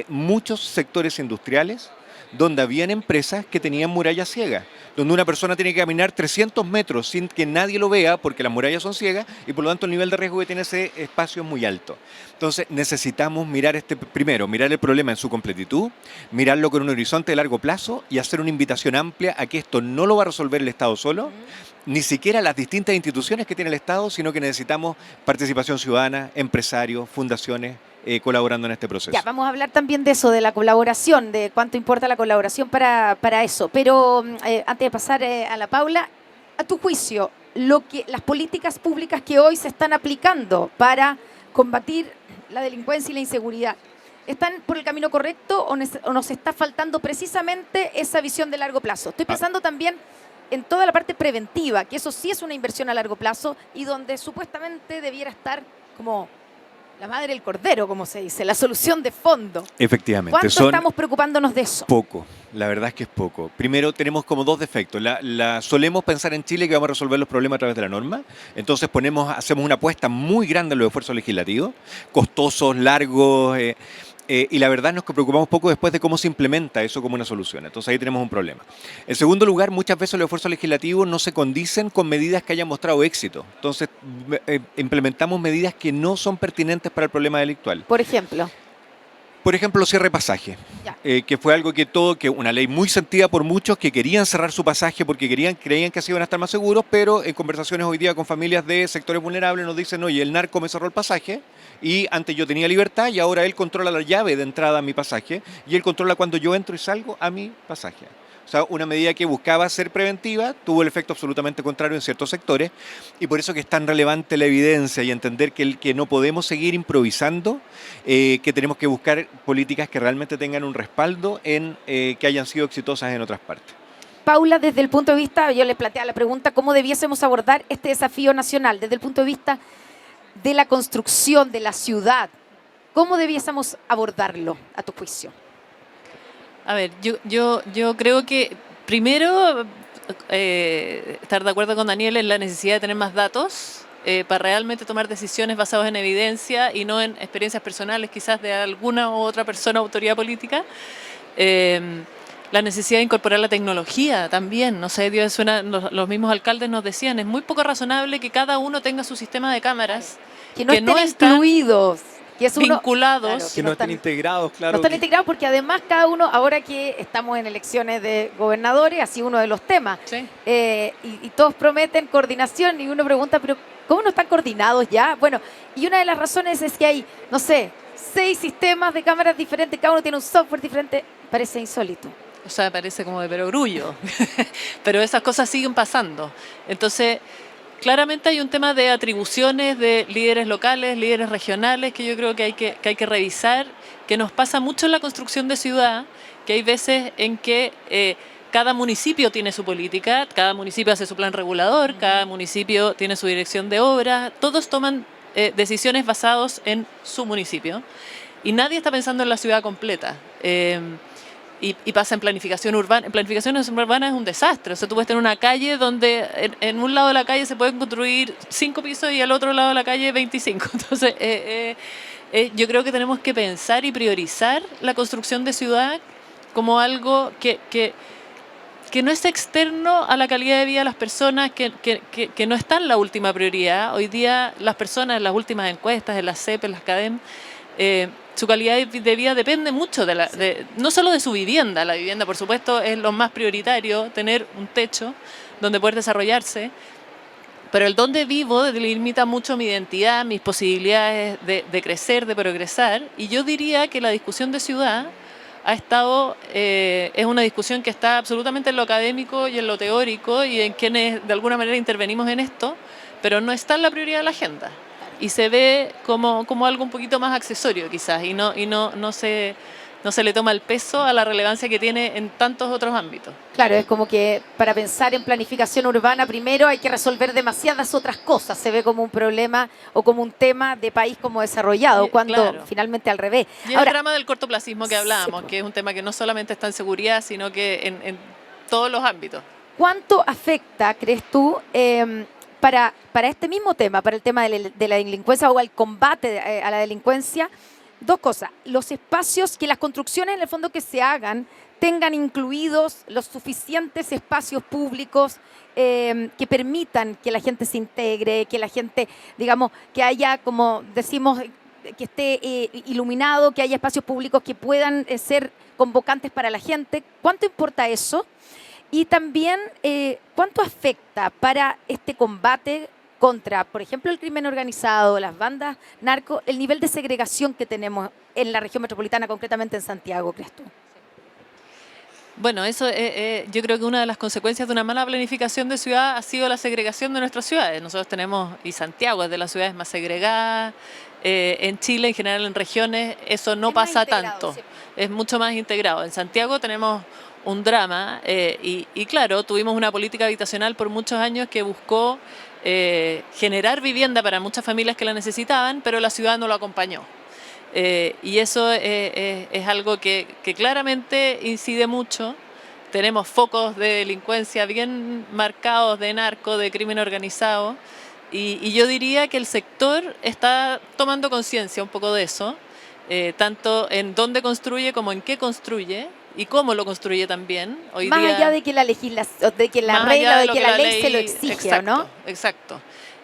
muchos sectores industriales donde habían empresas que tenían murallas ciegas, donde una persona tiene que caminar 300 metros sin que nadie lo vea porque las murallas son ciegas y por lo tanto el nivel de riesgo que tiene ese espacio es muy alto. Entonces necesitamos mirar primero, mirar el problema en su completitud, mirarlo con un horizonte de largo plazo y hacer una invitación amplia a que esto no lo va a resolver el Estado solo, ni siquiera las distintas instituciones que tiene el Estado, sino que necesitamos participación ciudadana, empresarios, fundaciones, colaborando en este proceso.
Ya, vamos a hablar también de eso, de la colaboración, de cuánto importa la colaboración para eso. Pero antes de pasar a la Paula, a tu juicio, las políticas públicas que hoy se están aplicando para combatir la delincuencia y la inseguridad, ¿están por el camino correcto o nos está faltando precisamente esa visión de largo plazo? Estoy pensando también en toda la parte preventiva, que eso sí es una inversión a largo plazo y donde supuestamente debiera estar como la madre del cordero, como se dice, la solución de fondo.
Efectivamente.
¿Cuánto estamos preocupándonos de eso?
Poco, la verdad es que es poco. Primero tenemos como dos defectos. Solemos pensar en Chile que vamos a resolver los problemas a través de la norma. Entonces hacemos una apuesta muy grande en los esfuerzos legislativos, costosos, largos, y la verdad nos preocupamos poco después de cómo se implementa eso como una solución. Entonces ahí tenemos un problema. En segundo lugar, muchas veces los esfuerzos legislativos no se condicen con medidas que hayan mostrado éxito. Entonces implementamos medidas que no son pertinentes para el problema delictual.
Por ejemplo,
cierre de pasaje, que fue algo que una ley muy sentida por muchos que querían cerrar su pasaje porque creían que así iban a estar más seguros, pero en conversaciones hoy día con familias de sectores vulnerables nos dicen, oye, el narco me cerró el pasaje y antes yo tenía libertad y ahora él controla la llave de entrada a mi pasaje y él controla cuando yo entro y salgo a mi pasaje. O sea, una medida que buscaba ser preventiva tuvo el efecto absolutamente contrario en ciertos sectores y por eso que es tan relevante la evidencia y entender que no podemos seguir improvisando, que tenemos que buscar políticas que realmente tengan un respaldo que hayan sido exitosas en otras partes.
Paula, desde el punto de vista, yo le planteaba la pregunta, ¿cómo debiésemos abordar este desafío nacional? Desde el punto de vista de la construcción de la ciudad, ¿cómo debiésemos abordarlo, a tu juicio?
A ver, yo creo que primero estar de acuerdo con Daniel en la necesidad de tener más datos para realmente tomar decisiones basadas en evidencia y no en experiencias personales quizás de alguna u otra persona o autoridad política. La necesidad de incorporar la tecnología también, no sé, los mismos alcaldes nos decían, es muy poco razonable que cada uno tenga su sistema de cámaras,
que no estén incluidos. Que es
vinculados.
Claro,
que no estén integrados, claro.
No están integrados porque además cada uno, ahora que estamos en elecciones de gobernadores, así uno de los temas,
Sí.
Y todos prometen coordinación y uno pregunta, pero ¿cómo no están coordinados ya? Bueno, y una de las razones es que hay, no sé, 6 sistemas de cámaras diferentes, cada uno tiene un software diferente, parece insólito.
O sea, parece como de perogrullo, pero esas cosas siguen pasando. Entonces, claramente hay un tema de atribuciones de líderes locales, líderes regionales, que yo creo que hay que revisar, que nos pasa mucho en la construcción de ciudad, que hay veces en que cada municipio tiene su política, cada municipio hace su plan regulador, cada municipio tiene su dirección de obra, todos toman decisiones basadas en su municipio y nadie está pensando en la ciudad completa. Y pasa en planificación urbana. En planificación urbana es un desastre. O sea, tú puedes tener una calle donde en un lado de la calle se pueden construir 5 pisos y al otro lado de la calle 25. Entonces, yo creo que tenemos que pensar y priorizar la construcción de ciudad como algo que no es externo a la calidad de vida de las personas, que no está en la última prioridad. Hoy día las personas en las últimas encuestas, en las CEP, en las CADEM, su calidad de vida depende mucho no solo de su vivienda. La vivienda, por supuesto, es lo más prioritario, tener un techo donde poder desarrollarse, pero el dónde vivo limita mucho mi identidad, mis posibilidades de crecer, de progresar, y yo diría que la discusión de ciudad es una discusión que está absolutamente en lo académico y en lo teórico y en quienes de alguna manera intervenimos en esto, pero no está en la prioridad de la agenda. Y se ve como algo un poquito más accesorio quizás y no se no se le toma el peso a la relevancia que tiene en tantos otros ámbitos.
Claro, es como que para pensar en planificación urbana primero hay que resolver demasiadas otras cosas. Se ve como un problema o como un tema de país como desarrollado, cuando
claro,
finalmente al revés.
Y el drama del cortoplacismo que hablábamos, que es un tema que no solamente está en seguridad, sino que en todos los ámbitos.
¿Cuánto afecta, crees tú, para este mismo tema, para el tema de la delincuencia o al combate a la delincuencia? Dos cosas, los espacios, que las construcciones en el fondo que se hagan tengan incluidos los suficientes espacios públicos que permitan que la gente se integre, que la gente, digamos, que haya, como decimos, que esté iluminado, que haya espacios públicos que puedan ser convocantes para la gente. ¿Cuánto importa eso? Y también, ¿cuánto afecta para este combate contra, por ejemplo, el crimen organizado, las bandas narco, el nivel de segregación que tenemos en la región metropolitana, concretamente en Santiago, crees tú?
Bueno, eso yo creo que una de las consecuencias de una mala planificación de ciudad ha sido la segregación de nuestras ciudades. Nosotros tenemos, y Santiago es de las ciudades más segregadas, en Chile, en general en regiones, eso no pasa tanto, es mucho más integrado. En Santiago tenemos un drama y claro, tuvimos una política habitacional por muchos años que buscó generar vivienda para muchas familias que la necesitaban, pero la ciudad no lo acompañó. Y eso es algo que claramente incide mucho. Tenemos focos de delincuencia bien marcados, de narco, de crimen organizado, y yo diría que el sector está tomando conciencia un poco de eso, tanto en dónde construye como en qué construye, y cómo lo construye también. Hoy
más
día,
allá de que la legislación, de que la regla, de que la ley se lo exige,
exacto,
¿no?
Exacto.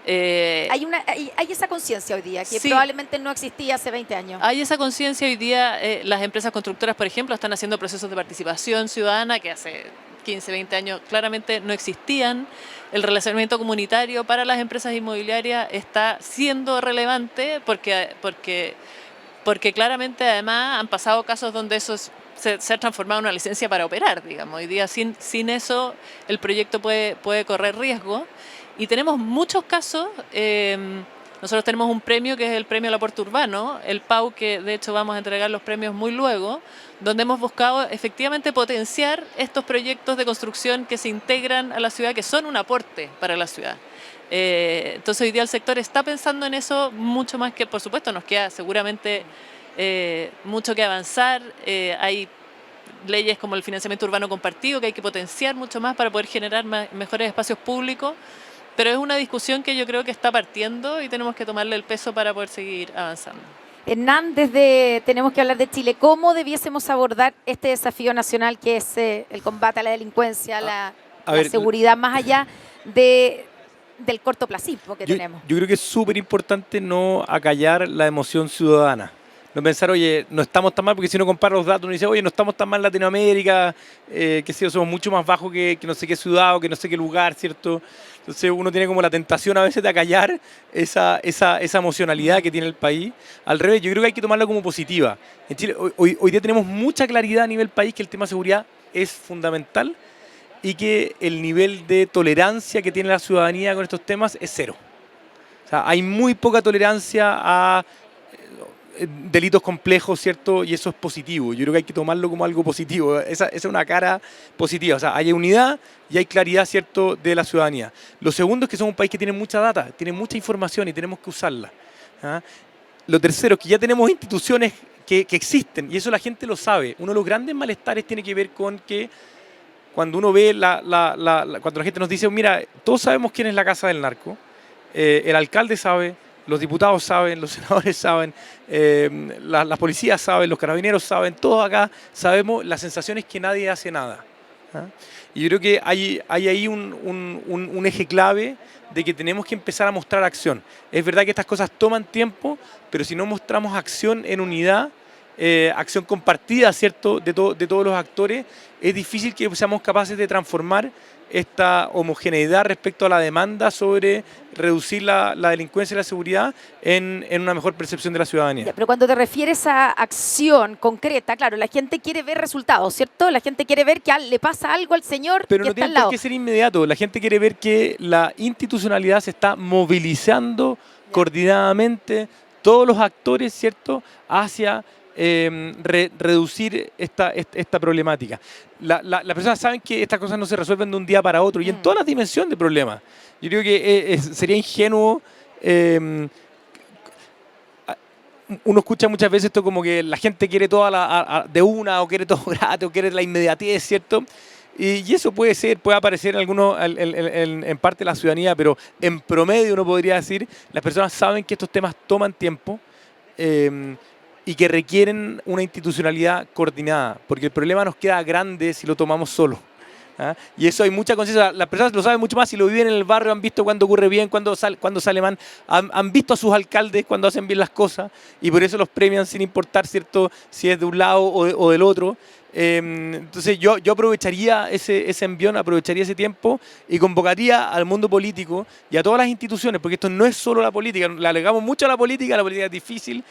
Hay esa conciencia hoy día, que
sí,
probablemente no existía hace 20 años.
Hay esa conciencia hoy día. Las empresas constructoras, por ejemplo, están haciendo procesos de participación ciudadana que hace 15, 20 años claramente no existían. El relacionamiento comunitario para las empresas inmobiliarias está siendo relevante porque claramente además han pasado casos donde eso se ha transformado en una licencia para operar, digamos. Hoy día sin eso el proyecto puede correr riesgo. Y tenemos muchos casos. Nosotros tenemos un premio que es el Premio al Aporte Urbano, el PAU, que de hecho vamos a entregar los premios muy luego, donde hemos buscado efectivamente potenciar estos proyectos de construcción que se integran a la ciudad, que son un aporte para la ciudad. Entonces hoy día el sector está pensando en eso mucho más, que por supuesto nos queda seguramente mucho que avanzar. Hay leyes como el financiamiento urbano compartido que hay que potenciar mucho más para poder generar mejores espacios públicos, pero es una discusión que yo creo que está partiendo y tenemos que tomarle el peso para poder seguir avanzando.
Hernán, desde Tenemos que hablar de Chile, ¿cómo debiésemos abordar este desafío nacional que es el combate a la delincuencia, la seguridad, más allá del cortoplacismo que tenemos?
Yo creo que es súper importante no acallar la emoción ciudadana. No pensar, oye, no estamos tan mal, porque si uno compara los datos, uno dice, oye, no estamos tan mal en Latinoamérica, que sí, somos mucho más bajos que no sé qué ciudad o que no sé qué lugar, ¿cierto? Entonces uno tiene como la tentación a veces de acallar esa emocionalidad que tiene el país. Al revés, yo creo que hay que tomarla como positiva. En Chile hoy día tenemos mucha claridad a nivel país que el tema de seguridad es fundamental y que el nivel de tolerancia que tiene la ciudadanía con estos temas es cero. O sea, hay muy poca tolerancia a delitos complejos, ¿cierto? Y eso es positivo. Yo creo que hay que tomarlo como algo positivo. Esa es una cara positiva. O sea, hay unidad y hay claridad, ¿cierto?, de la ciudadanía. Lo segundo es que somos un país que tiene mucha data, tiene mucha información y tenemos que usarla. ¿Ah? Lo tercero es que ya tenemos instituciones que existen y eso la gente lo sabe. Uno de los grandes malestares tiene que ver con que cuando uno ve, cuando la gente nos dice, mira, todos sabemos quién es la casa del narco, el alcalde sabe, los diputados saben, los senadores saben, las policías saben, los carabineros saben, todos acá sabemos, la sensación es que nadie hace nada. ¿Ah? Y yo creo que hay ahí un eje clave de que tenemos que empezar a mostrar acción. Es verdad que estas cosas toman tiempo, pero si no mostramos acción en unidad, acción compartida, ¿cierto?, de todos los actores, es difícil que seamos capaces de transformar esta homogeneidad respecto a la demanda sobre reducir la delincuencia y la seguridad en una mejor percepción de la ciudadanía.
Ya, pero cuando te refieres a acción concreta, claro, la gente quiere ver resultados, ¿cierto? La gente quiere ver que le pasa algo al señor
pero
que
no
está al
tiene
lado.
por qué ser inmediato. La gente quiere ver que la institucionalidad se está movilizando coordinadamente, todos los actores, ¿cierto?, hacia reducir esta problemática. Las personas saben que estas cosas no se resuelven de un día para otro y en todas las dimensiones de problemas. Yo creo que sería ingenuo. Uno escucha muchas veces esto como que la gente quiere todo de una, o quiere todo gratis, o quiere la inmediatez, ¿cierto? Y eso puede aparecer en parte de la ciudadanía, pero en promedio uno podría decir, las personas saben que estos temas toman tiempo y que requieren una institucionalidad coordinada, porque el problema nos queda grande si lo tomamos solo. ¿Ah? Y eso hay mucha conciencia, las personas lo saben mucho más si lo viven en el barrio, han visto cuando ocurre bien, cuando sale mal, han visto a sus alcaldes cuando hacen bien las cosas y por eso los premian sin importar, ¿cierto?, si es de un lado o del otro. Entonces yo aprovecharía ese envión, aprovecharía ese tiempo y convocaría al mundo político y a todas las instituciones, porque esto no es solo la política, le alegamos mucho a la política es difícil,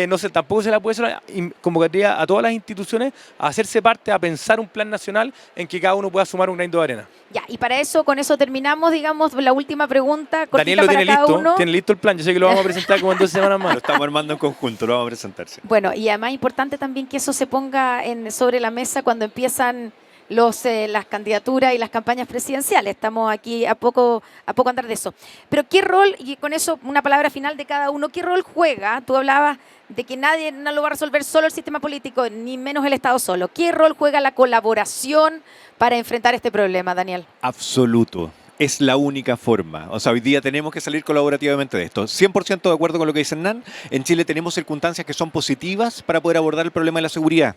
no sé, tampoco se la puede hacer, y convocaría a todas las instituciones a hacerse parte, a pensar un plan nacional en que cada uno pueda sumar un granito de arena.
Ya, y con eso terminamos, digamos, la última pregunta.
Daniel lo tiene listo,
tiene listo el plan, yo sé que lo vamos a presentar como en 2 semanas más.
Lo estamos armando en conjunto, lo vamos a presentar. Sí.
Bueno, y además importante también que eso se ponga sobre la mesa cuando empiezan las candidaturas y las campañas presidenciales. Estamos aquí a poco andar de eso. Pero ¿qué rol, y con eso una palabra final de cada uno, qué rol juega? Tú hablabas de que nadie no lo va a resolver solo el sistema político, ni menos el Estado solo. ¿Qué rol juega la colaboración para enfrentar este problema, Daniel?
Absoluto. Es la única forma. O sea, hoy día tenemos que salir colaborativamente de esto. 100% de acuerdo con lo que dice Hernán. En Chile tenemos circunstancias que son positivas para poder abordar el problema de la seguridad.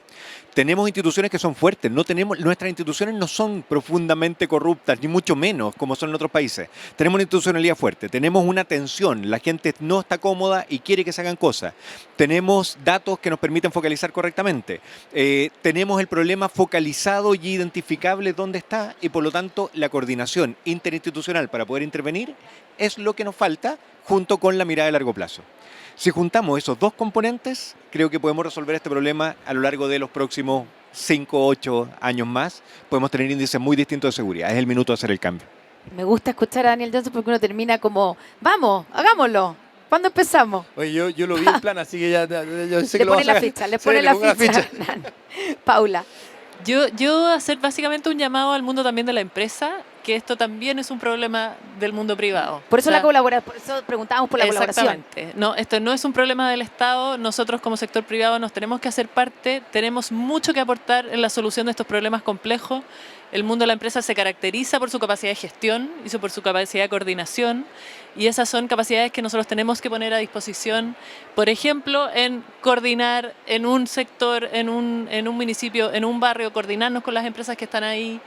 Tenemos instituciones que son fuertes. Nuestras instituciones no son profundamente corruptas, ni mucho menos como son en otros países. Tenemos una institucionalidad fuerte. Tenemos una tensión. La gente no está cómoda y quiere que se hagan cosas. Tenemos datos que nos permiten focalizar correctamente. Tenemos el problema focalizado y identificable dónde está y por lo tanto la coordinación interinstitucional para poder intervenir es lo que nos falta junto con la mirada de largo plazo. Si juntamos esos dos componentes, creo que podemos resolver este problema a lo largo de los próximos 5 o 8 años más. Podemos tener índices muy distintos de seguridad. Es el minuto de hacer el cambio.
Me gusta escuchar a Daniel Johnson porque uno termina como, vamos, hagámoslo. ¿Cuándo empezamos?
Oye, yo lo vi en plan, así que yo sé que
le pone la ficha, le pone la ficha. Paula.
Yo hacer básicamente un llamado al mundo también de la empresa, que esto también es un problema del mundo privado.
Por eso por eso preguntábamos por la colaboración.
Exactamente. No, esto no es un problema del Estado. Nosotros como sector privado nos tenemos que hacer parte, tenemos mucho que aportar en la solución de estos problemas complejos. El mundo de la empresa se caracteriza por su capacidad de gestión y por su capacidad de coordinación, y esas son capacidades que nosotros tenemos que poner a disposición, por ejemplo, en coordinar en un sector, en un municipio, en un barrio, coordinarnos con las empresas que están ahí,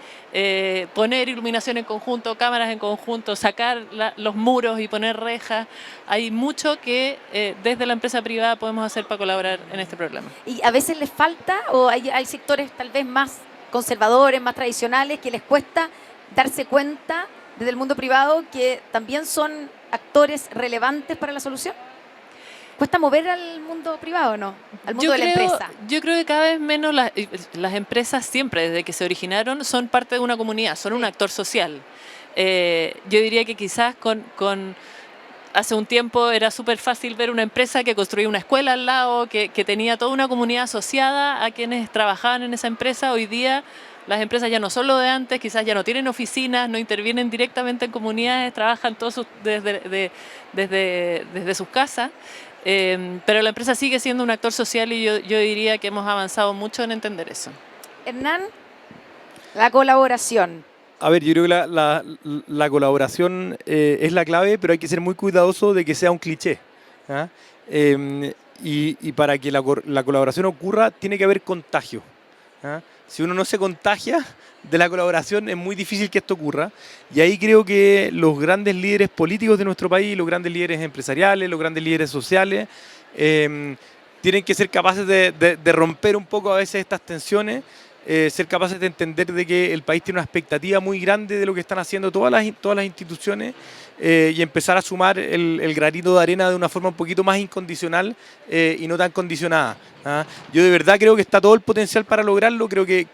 poner iluminación en conjunto, cámaras en conjunto, sacar los muros y poner rejas. Hay mucho que desde la empresa privada podemos hacer para colaborar en este problema.
¿Y a veces les falta o hay sectores tal vez más conservadores, más tradicionales, que les cuesta darse cuenta desde el mundo privado que también son actores relevantes para la solución? ¿Cuesta mover al mundo privado o no? Al mundo de la empresa.
Yo creo que cada vez menos las empresas siempre, desde que se originaron, son parte de una comunidad, son un actor social. Yo diría que quizás hace un tiempo era súper fácil ver una empresa que construía una escuela al lado, que tenía toda una comunidad asociada a quienes trabajaban en esa empresa. Hoy día las empresas ya no son lo de antes, quizás ya no tienen oficinas, no intervienen directamente en comunidades, trabajan todos desde sus casas. Pero la empresa sigue siendo un actor social y yo diría que hemos avanzado mucho en entender eso.
Hernán, la colaboración.
A ver, yo creo que la colaboración es la clave, pero hay que ser muy cuidadoso de que sea un cliché. ¿Ah? Y para que la colaboración ocurra, tiene que haber contagio. ¿Ah? Si uno no se contagia de la colaboración, es muy difícil que esto ocurra. Y ahí creo que los grandes líderes políticos de nuestro país, los grandes líderes empresariales, los grandes líderes sociales, tienen que ser capaces de romper un poco a veces estas tensiones ser capaces de entender de que el país tiene una expectativa muy grande de lo que están haciendo todas las instituciones y empezar a sumar el granito de arena de una forma un poquito más incondicional y no tan condicionada. ¿Ah? Yo de verdad creo que está todo el potencial para lograrlo, creo que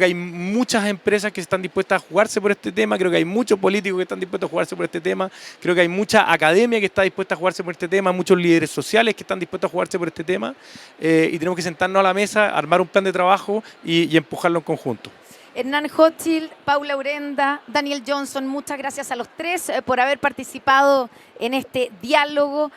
hay muchas empresas que están dispuestas a jugarse por este tema, creo que hay muchos políticos que están dispuestos a jugarse por este tema, creo que hay mucha academia que está dispuesta a jugarse por este tema, muchos líderes sociales que están dispuestos a jugarse por este tema y tenemos que sentarnos a la mesa, armar un plan de trabajo y empujarlo en conjunto.
Hernán Hochschild, Paula Urenda, Daniel Johnson, muchas gracias a los tres por haber participado en este diálogo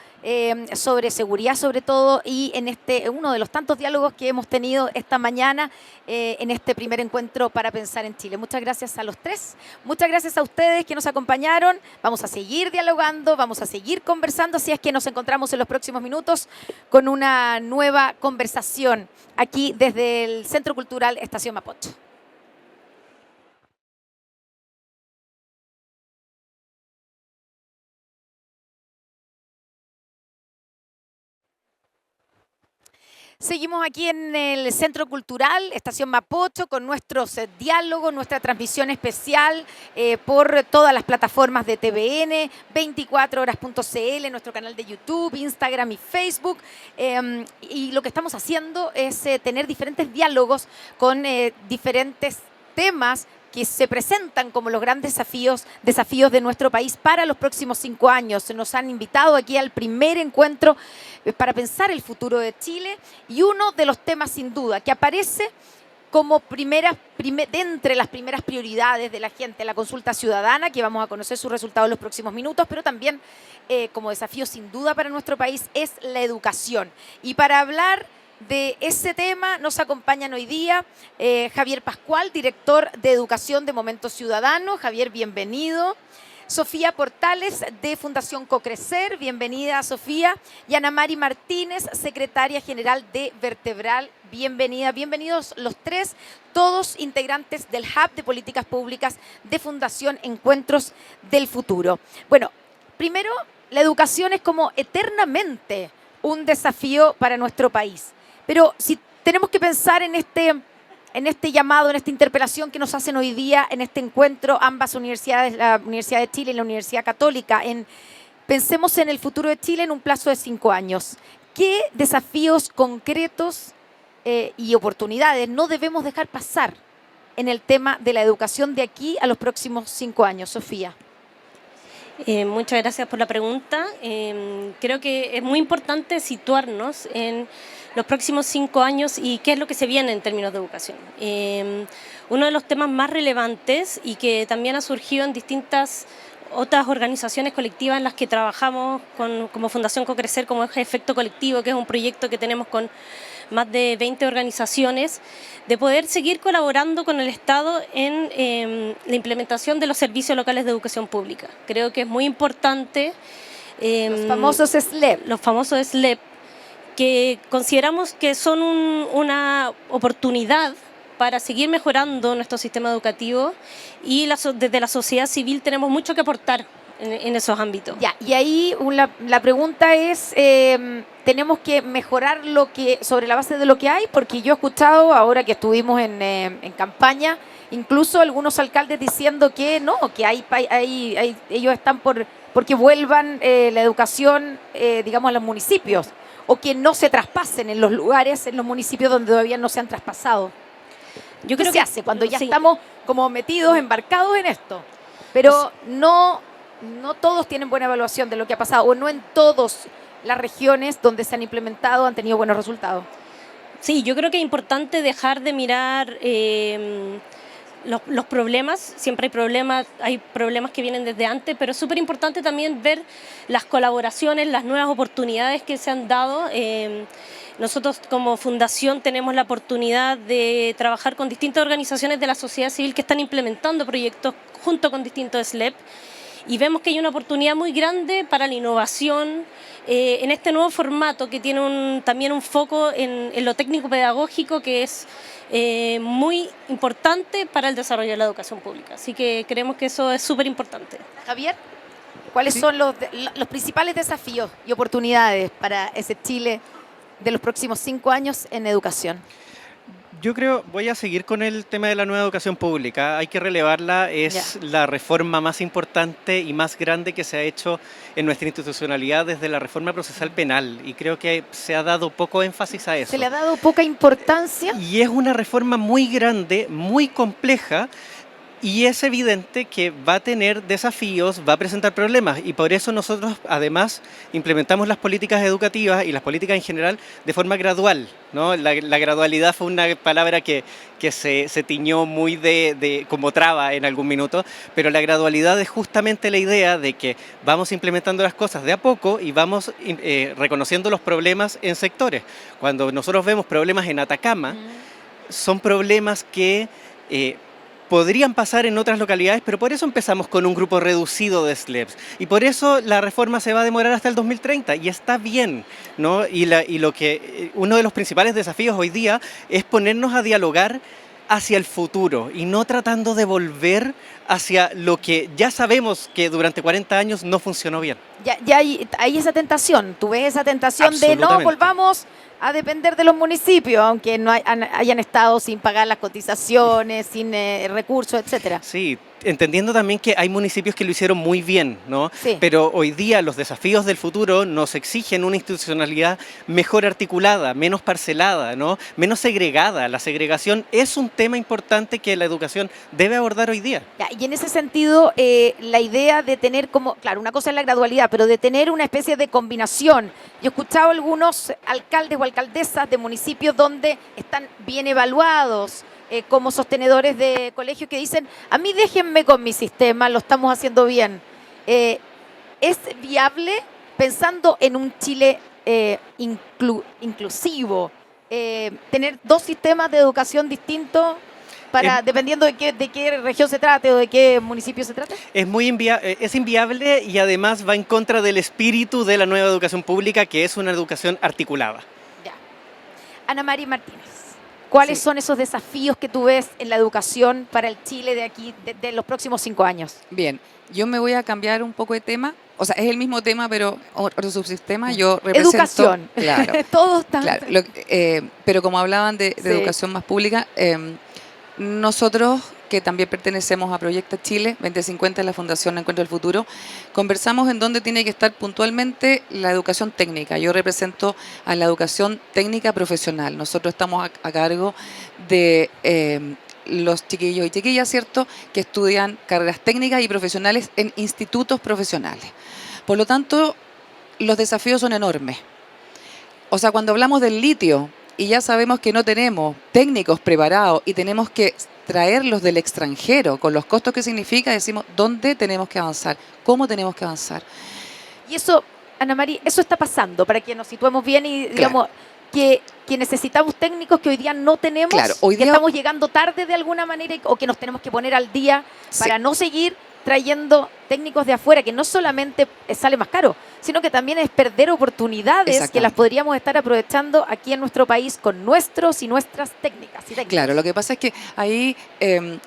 sobre seguridad sobre todo y en uno de los tantos diálogos que hemos tenido esta mañana en este primer encuentro para pensar en Chile. Muchas gracias a los tres, muchas gracias a ustedes que nos acompañaron. Vamos a seguir dialogando, vamos a seguir conversando, así es que nos encontramos en los próximos minutos con una nueva conversación aquí desde el Centro Cultural Estación Mapocho. Seguimos aquí en el Centro Cultural Estación Mapocho con nuestros diálogos, nuestra transmisión especial por todas las plataformas de TVN, 24horas.cl, nuestro canal de YouTube, Instagram y Facebook. Y lo que estamos haciendo es tener diferentes diálogos con diferentes temas que se presentan como los grandes desafíos de nuestro país para los próximos 5 años. Nos han invitado aquí al primer encuentro para pensar el futuro de Chile y uno de los temas sin duda que aparece como entre las primeras prioridades de la gente, la consulta ciudadana, que vamos a conocer sus resultados en los próximos minutos, pero también como desafío sin duda para nuestro país es la educación. Y para hablar de ese tema nos acompañan hoy día Javier Pascual, director de Educación de Momento Ciudadano. Javier, bienvenido. Sofía Portales, de Fundación CoCrecer. Bienvenida, Sofía. Y Ana Mari Martínez, secretaria general de Vertebral. Bienvenida. Bienvenidos los tres, todos integrantes del Hub de Políticas Públicas de Fundación Encuentros del Futuro. Bueno, primero, la educación es como eternamente un desafío para nuestro país. Pero si tenemos que pensar en este llamado, en esta interpelación que nos hacen hoy día, en este encuentro, ambas universidades, la Universidad de Chile y la Universidad Católica, pensemos en el futuro de Chile en un plazo de 5 años. ¿Qué desafíos concretos y oportunidades no debemos dejar pasar en el tema de la educación de aquí a los próximos 5 años? Sofía.
Muchas gracias por la pregunta. Creo que es muy importante situarnos en los próximos 5 años y qué es lo que se viene en términos de educación. Uno de los temas más relevantes y que también ha surgido en distintas otras organizaciones colectivas en las que trabajamos como Fundación CoCrecer, como Eje Efecto Colectivo, que es un proyecto que tenemos con más de 20 organizaciones, de poder seguir colaborando con el Estado en la implementación de los servicios locales de educación pública. Creo que es muy importante.
Los famosos SLEP.
Los famosos SLEP, que consideramos que son una oportunidad para seguir mejorando nuestro sistema educativo y desde la sociedad civil tenemos mucho que aportar en esos ámbitos.
Ya, y ahí la pregunta es, ¿tenemos que mejorar sobre la base de lo que hay? Porque yo he escuchado, ahora que estuvimos en campaña, incluso algunos alcaldes diciendo que no, que ellos están porque vuelvan la educación, digamos, a los municipios, o que no se traspasen en los lugares, en los municipios donde todavía no se han traspasado.
Yo creo
¿Qué se hace cuando ya estamos como metidos, embarcados en esto? Pero no todos tienen buena evaluación de lo que ha pasado, o no en todas las regiones donde se han implementado han tenido buenos resultados.
Sí, yo creo que es importante dejar de mirar los problemas. Siempre hay problemas que vienen desde antes, pero es súper importante también ver las colaboraciones, las nuevas oportunidades que se han dado. Nosotros como fundación tenemos la oportunidad de trabajar con distintas organizaciones de la sociedad civil que están implementando proyectos junto con distintos SLEP y vemos que hay una oportunidad muy grande para la innovación en este nuevo formato que tiene también un foco en lo técnico-pedagógico que es muy importante para el desarrollo de la educación pública. Así que creemos que eso es súper importante.
Javier, ¿cuáles son los principales desafíos y oportunidades para ese Chile de los próximos 5 años en educación?
Yo creo, voy a seguir con el tema de la nueva educación pública. Hay que relevarla, es la reforma más importante y más grande que se ha hecho en nuestra institucionalidad desde la reforma procesal penal. Y creo que se ha dado poco énfasis a eso.
¿Se le ha dado poca importancia?
Y es una reforma muy grande, muy compleja. Y es evidente que va a tener desafíos, va a presentar problemas y por eso nosotros además implementamos las políticas educativas y las políticas en general de forma gradual, ¿no? La gradualidad fue una palabra que se tiñó muy como traba en algún minuto, pero la gradualidad es justamente la idea de que vamos implementando las cosas de a poco y vamos reconociendo los problemas en sectores. Cuando nosotros vemos problemas en Atacama, son problemas que podrían pasar en otras localidades, pero por eso empezamos con un grupo reducido de SLEPs. Y por eso la reforma se va a demorar hasta el 2030, y está bien, ¿no? Y uno de los principales desafíos hoy día es ponernos a dialogar hacia el futuro y no tratando de volver hacia lo que ya sabemos que durante 40 años no funcionó bien.
Ya hay esa tentación, tú ves esa tentación de no volvamos a depender de los municipios, aunque no hayan estado sin pagar las cotizaciones, sin recursos, etcétera.
Sí, entendiendo también que hay municipios que lo hicieron muy bien, ¿no?
Sí.
Pero hoy día los desafíos del futuro nos exigen una institucionalidad mejor articulada, menos parcelada, ¿no? Menos segregada. La segregación es un tema importante que la educación debe abordar hoy día.
Y en ese sentido, la idea de tener como, claro, una cosa es la gradualidad, pero de tener una especie de combinación. Yo he escuchado algunos alcaldes o alcaldesas de municipios donde están bien evaluados, como sostenedores de colegios que dicen, a mí déjenme con mi sistema, lo estamos haciendo bien. ¿Es viable, pensando en un Chile inclusivo, tener dos sistemas de educación distintos dependiendo de qué región se trate o de qué municipio se trate?
Es inviable y además va en contra del espíritu de la nueva educación pública, que es una educación articulada.
Ya. Ana María Martínez. ¿Cuáles son esos desafíos que tú ves en la educación para el Chile de aquí, de los próximos 5 años?
Bien, yo me voy a cambiar un poco de tema. O sea, es el mismo tema, pero otro subsistema. Yo represento...
Educación.
Claro.
Todos están...
Claro, pero como hablaban de educación más pública, nosotros, que también pertenecemos a Proyecta Chile 2050, la Fundación Encuentro del Futuro, conversamos en dónde tiene que estar puntualmente la educación técnica. Yo represento a la educación técnica profesional. Nosotros estamos a cargo de los chiquillos y chiquillas, ¿cierto?, que estudian carreras técnicas y profesionales en institutos profesionales. Por lo tanto, los desafíos son enormes. O sea, cuando hablamos del litio y ya sabemos que no tenemos técnicos preparados y tenemos que traerlos del extranjero con los costos que significa, decimos dónde tenemos que avanzar, cómo tenemos que avanzar.
Y eso, Ana María, eso está pasando, para que nos situemos bien y digamos que necesitamos técnicos que hoy día no tenemos, hoy día estamos llegando tarde de alguna manera o que nos tenemos que poner al día para no seguir trayendo técnicos de afuera, que no solamente sale más caro, sino que también es perder oportunidades que las podríamos estar aprovechando aquí en nuestro país con nuestros y nuestras técnicas y técnicos.
Claro, lo que pasa es que ahí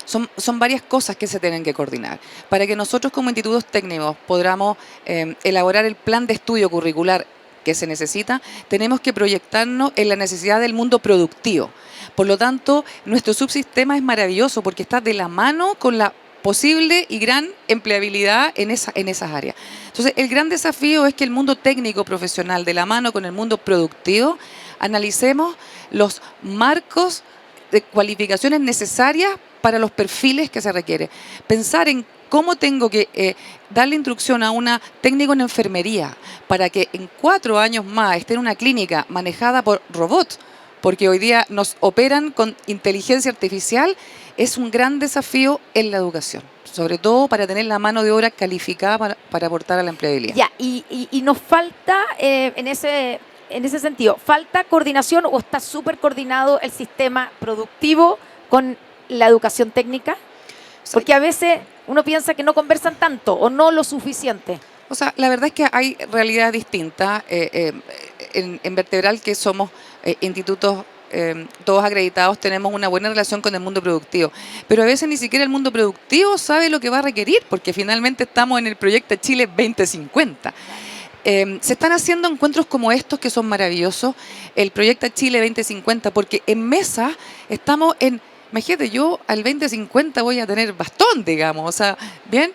son varias cosas que se tienen que coordinar. Para que nosotros como institutos técnicos podamos elaborar el plan de estudio curricular que se necesita, tenemos que proyectarnos en la necesidad del mundo productivo. Por lo tanto, nuestro subsistema es maravilloso porque está de la mano con la posible y gran empleabilidad en esas áreas. Entonces, el gran desafío es que el mundo técnico profesional, de la mano con el mundo productivo, analicemos los marcos de cualificaciones necesarias para los perfiles que se requiere. Pensar en cómo tengo que darle instrucción a una técnico en enfermería para que en 4 años más esté en una clínica manejada por robots, porque hoy día nos operan con inteligencia artificial, es un gran desafío en la educación, sobre todo para tener la mano de obra calificada para aportar a la empleabilidad.
Ya, y nos falta, en ese sentido, ¿falta coordinación o está súper coordinado el sistema productivo con la educación técnica? Porque a veces uno piensa que no conversan tanto o no lo suficiente.
O sea, la verdad es que hay realidades distintas. En Vertebral, que somos institutos todos acreditados, tenemos una buena relación con el mundo productivo. Pero a veces ni siquiera el mundo productivo sabe lo que va a requerir, porque finalmente estamos en el Proyecto Chile 2050. Se están haciendo encuentros como estos que son maravillosos, el Proyecto Chile 2050, porque en mesa estamos en... Imagínate, yo al 2050 voy a tener bastón, digamos, o sea, bien,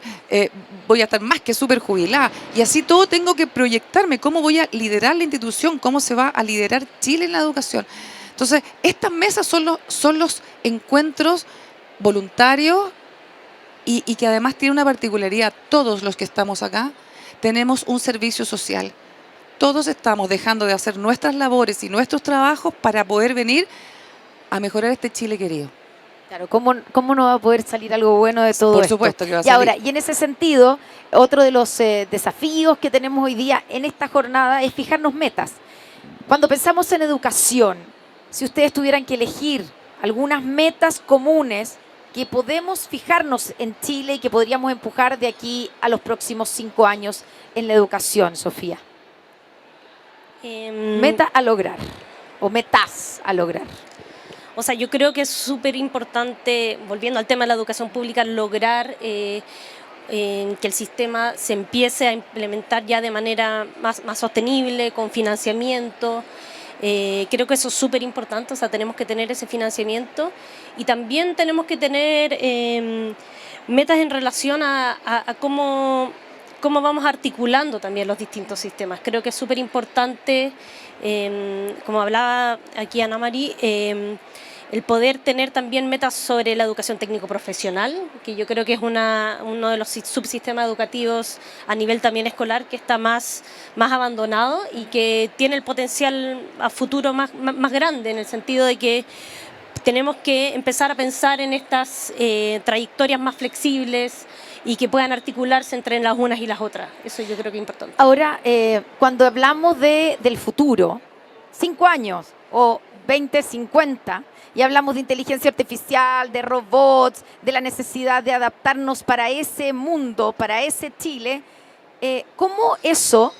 voy a estar más que súper jubilada. Y así todo tengo que proyectarme, cómo voy a liderar la institución, cómo se va a liderar Chile en la educación. Entonces, estas mesas son los encuentros voluntarios y que además tiene una particularidad. Todos los que estamos acá tenemos un servicio social. Todos estamos dejando de hacer nuestras labores y nuestros trabajos para poder venir a mejorar este Chile querido.
Claro, ¿cómo no va a poder salir algo bueno de todo esto?
Por supuesto que va a
Y
salir.
ahora, y en ese sentido, otro de los desafíos que tenemos hoy día en esta jornada es fijarnos metas. Cuando pensamos en educación, si ustedes tuvieran que elegir algunas metas comunes que podemos fijarnos en Chile y que podríamos empujar de aquí a los próximos 5 años en la educación, Sofía. Meta a lograr o metas a lograr.
O sea, yo creo que es súper importante, volviendo al tema de la educación pública, lograr que el sistema se empiece a implementar ya de manera más sostenible, con financiamiento. Creo que eso es súper importante, o sea, tenemos que tener ese financiamiento y también tenemos que tener metas en relación a cómo vamos articulando también los distintos sistemas. Creo que es súper importante, como hablaba aquí Ana María, el poder tener también metas sobre la educación técnico-profesional, que yo creo que es uno de los subsistemas educativos a nivel también escolar que está más abandonado y que tiene el potencial a futuro más grande, en el sentido de que tenemos que empezar a pensar en estas trayectorias más flexibles y que puedan articularse entre las unas y las otras. Eso yo creo que es importante.
Ahora, cuando hablamos del futuro, 5 años o 2050, y hablamos de inteligencia artificial, de robots, de la necesidad de adaptarnos para ese mundo, para ese Chile, ¿cómo eso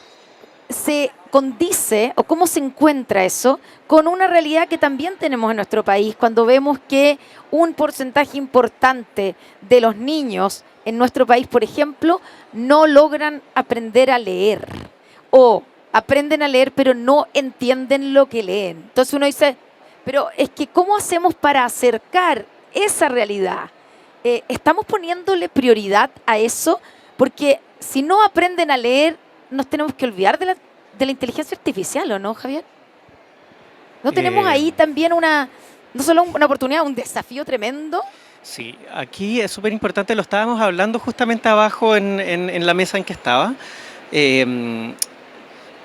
se condice o cómo se encuentra eso con una realidad que también tenemos en nuestro país cuando vemos que un porcentaje importante de los niños en nuestro país, por ejemplo, no logran aprender a leer o aprenden a leer pero no entienden lo que leen? Entonces uno dice, pero es que ¿cómo hacemos para acercar esa realidad? ¿Estamos poniéndole prioridad a eso? Porque si no aprenden a leer, nos tenemos que olvidar de la inteligencia artificial, ¿o no, Javier? ¿No tenemos ahí también no solo una oportunidad, un desafío tremendo?
Sí, aquí es súper importante, lo estábamos hablando justamente abajo en la mesa en que estaba.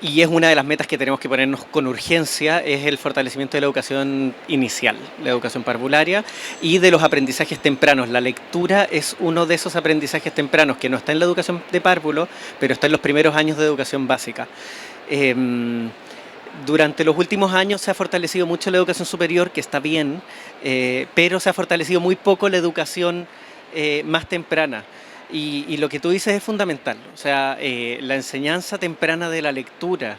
Y es una de las metas que tenemos que ponernos con urgencia, es el fortalecimiento de la educación inicial, la educación parvularia y de los aprendizajes tempranos. La lectura es uno de esos aprendizajes tempranos que no está en la educación de párvulo, pero está en los primeros años de educación básica. Durante los últimos años se ha fortalecido mucho la educación superior, que está bien, pero se ha fortalecido muy poco la educación más temprana. Y lo que tú dices es fundamental, o sea, la enseñanza temprana de la lectura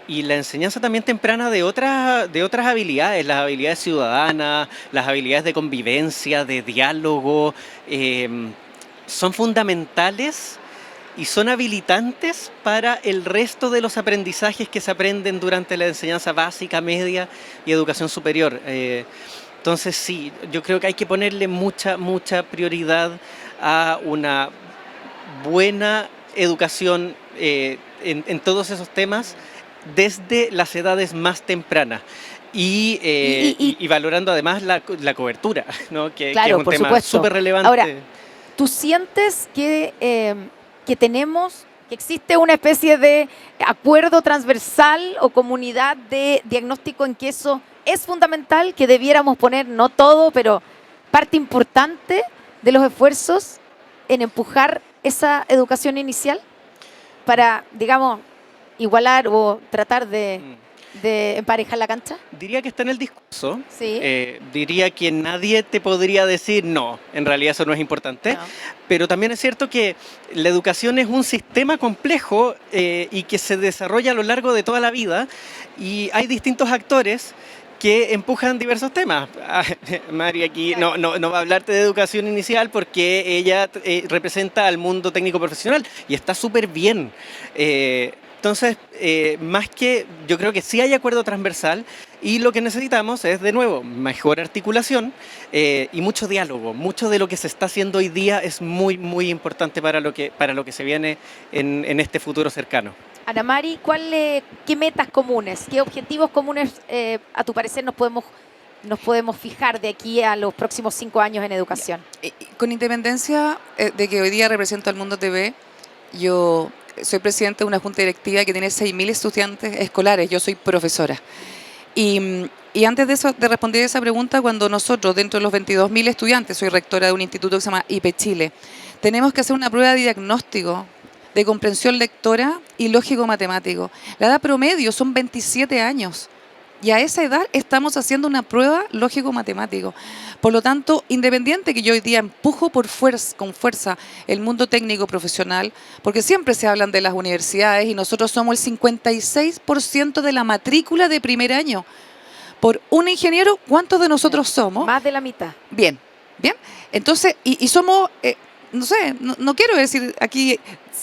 y la enseñanza también temprana de otras habilidades, las habilidades ciudadanas, las habilidades de convivencia, de diálogo, son fundamentales y son habilitantes para el resto de los aprendizajes que se aprenden durante la enseñanza básica, media y educación superior. Entonces sí, yo creo que hay que ponerle mucha prioridad a una buena educación en todos esos temas desde las edades más tempranas y valorando además la cobertura, ¿no?
Claro,
que es un
por
tema
supuesto.
súper relevante.
Ahora, ¿tú sientes que existe una especie de acuerdo transversal o comunidad de diagnóstico en que eso es fundamental, que debiéramos poner, no todo, pero parte importante de los esfuerzos en empujar esa educación inicial para, digamos, igualar o tratar de emparejar la cancha?
Diría que está en el discurso.
Sí.
Diría que nadie te podría decir no, en realidad eso no es importante. No. Pero también es cierto que la educación es un sistema complejo y que se desarrolla a lo largo de toda la vida y hay distintos actores que empujan diversos temas. Mari aquí no va a hablarte de educación inicial porque ella representa al mundo técnico profesional y está súper bien. Entonces, más que, yo creo que sí hay acuerdo transversal y lo que necesitamos es, de nuevo, mejor articulación y mucho diálogo. Mucho de lo que se está haciendo hoy día es muy, muy importante para lo que se viene en este futuro cercano.
Ana Mari, ¿qué metas comunes, qué objetivos comunes, a tu parecer, nos podemos fijar de aquí a los próximos 5 años en educación?
Con independencia de que hoy día represento al Mundo TV, yo soy presidenta de una junta directiva que tiene 6.000 estudiantes escolares, yo soy profesora. Y antes de responder esa pregunta, cuando nosotros, dentro de los 22.000 estudiantes, soy rectora de un instituto que se llama IP Chile, tenemos que hacer una prueba de diagnóstico de comprensión lectora y lógico-matemático. La edad promedio son 27 años. Y a esa edad estamos haciendo una prueba lógico-matemático. Por lo tanto, independiente que yo hoy día empujo con fuerza el mundo técnico profesional, porque siempre se hablan de las universidades y nosotros somos el 56% de la matrícula de primer año. Por un ingeniero, ¿cuántos de nosotros somos?
Más de la mitad.
Bien, bien. Entonces, y somos, no sé, no quiero decir aquí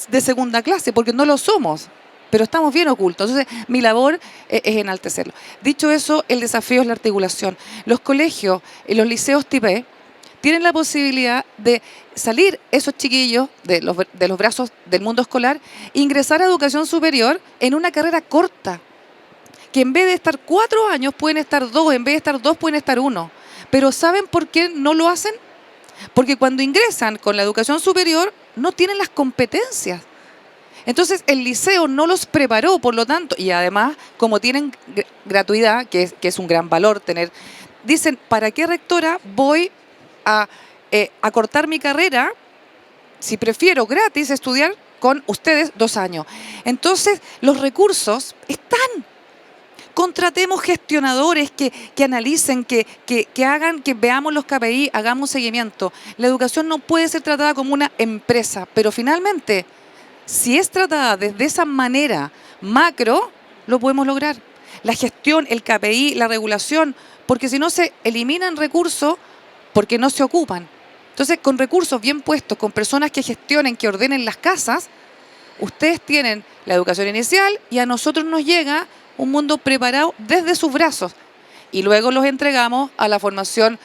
de segunda clase, porque no lo somos, pero estamos bien ocultos. Entonces, mi labor es enaltecerlo. Dicho eso, el desafío es la articulación. Los colegios y los liceos TIPE tienen la posibilidad de salir esos chiquillos de los brazos del mundo escolar e ingresar a educación superior en una carrera corta, que en vez de estar 4 años pueden estar 2, en vez de estar 2 pueden estar 1. Pero ¿saben por qué no lo hacen? Porque cuando ingresan con la educación superior no tienen las competencias. Entonces el liceo no los preparó, por lo tanto, y además, como tienen gratuidad, que es un gran valor tener, dicen, ¿para qué, rectora, voy a cortar mi carrera si prefiero gratis estudiar con ustedes 2 años? Entonces, los recursos están. Contratemos gestionadores que analicen, que hagan, que veamos los KPI, hagamos seguimiento. La educación no puede ser tratada como una empresa, pero finalmente, si es tratada desde esa manera macro, lo podemos lograr. La gestión, el KPI, la regulación, porque si no se eliminan recursos, porque no se ocupan. Entonces, con recursos bien puestos, con personas que gestionen, que ordenen las casas, ustedes tienen la educación inicial y a nosotros nos llega un mundo preparado desde sus brazos. Y luego los entregamos a la formación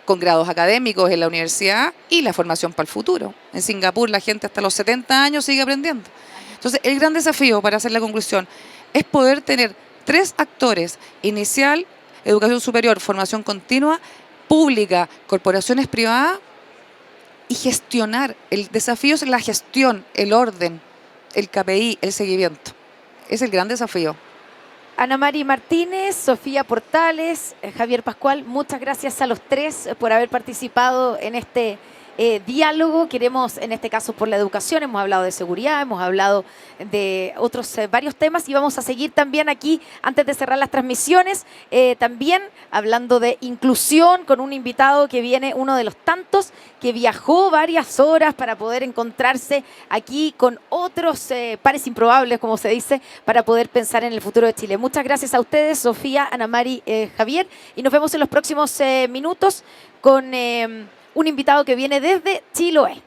con grados académicos en la universidad y la formación para el futuro. En Singapur la gente hasta los 70 años sigue aprendiendo. Entonces, el gran desafío, para hacer la conclusión, es poder tener 3 actores: inicial, educación superior, formación continua, pública, corporaciones privadas, y gestionar. El desafío es la gestión, el orden, el KPI, el seguimiento. Es el gran desafío.
Ana Mari Martínez, Sofía Portales, Javier Pascual, muchas gracias a los 3 por haber participado en este diálogo. Queremos, en este caso, por la educación, hemos hablado de seguridad, hemos hablado de otros varios temas y vamos a seguir también aquí, antes de cerrar las transmisiones, también hablando de inclusión con un invitado que viene, uno de los tantos que viajó varias horas para poder encontrarse aquí con otros pares improbables, como se dice, para poder pensar en el futuro de Chile. Muchas gracias a ustedes, Sofía, Ana Mari, Javier, y nos vemos en los próximos minutos con un invitado que viene desde Chiloé.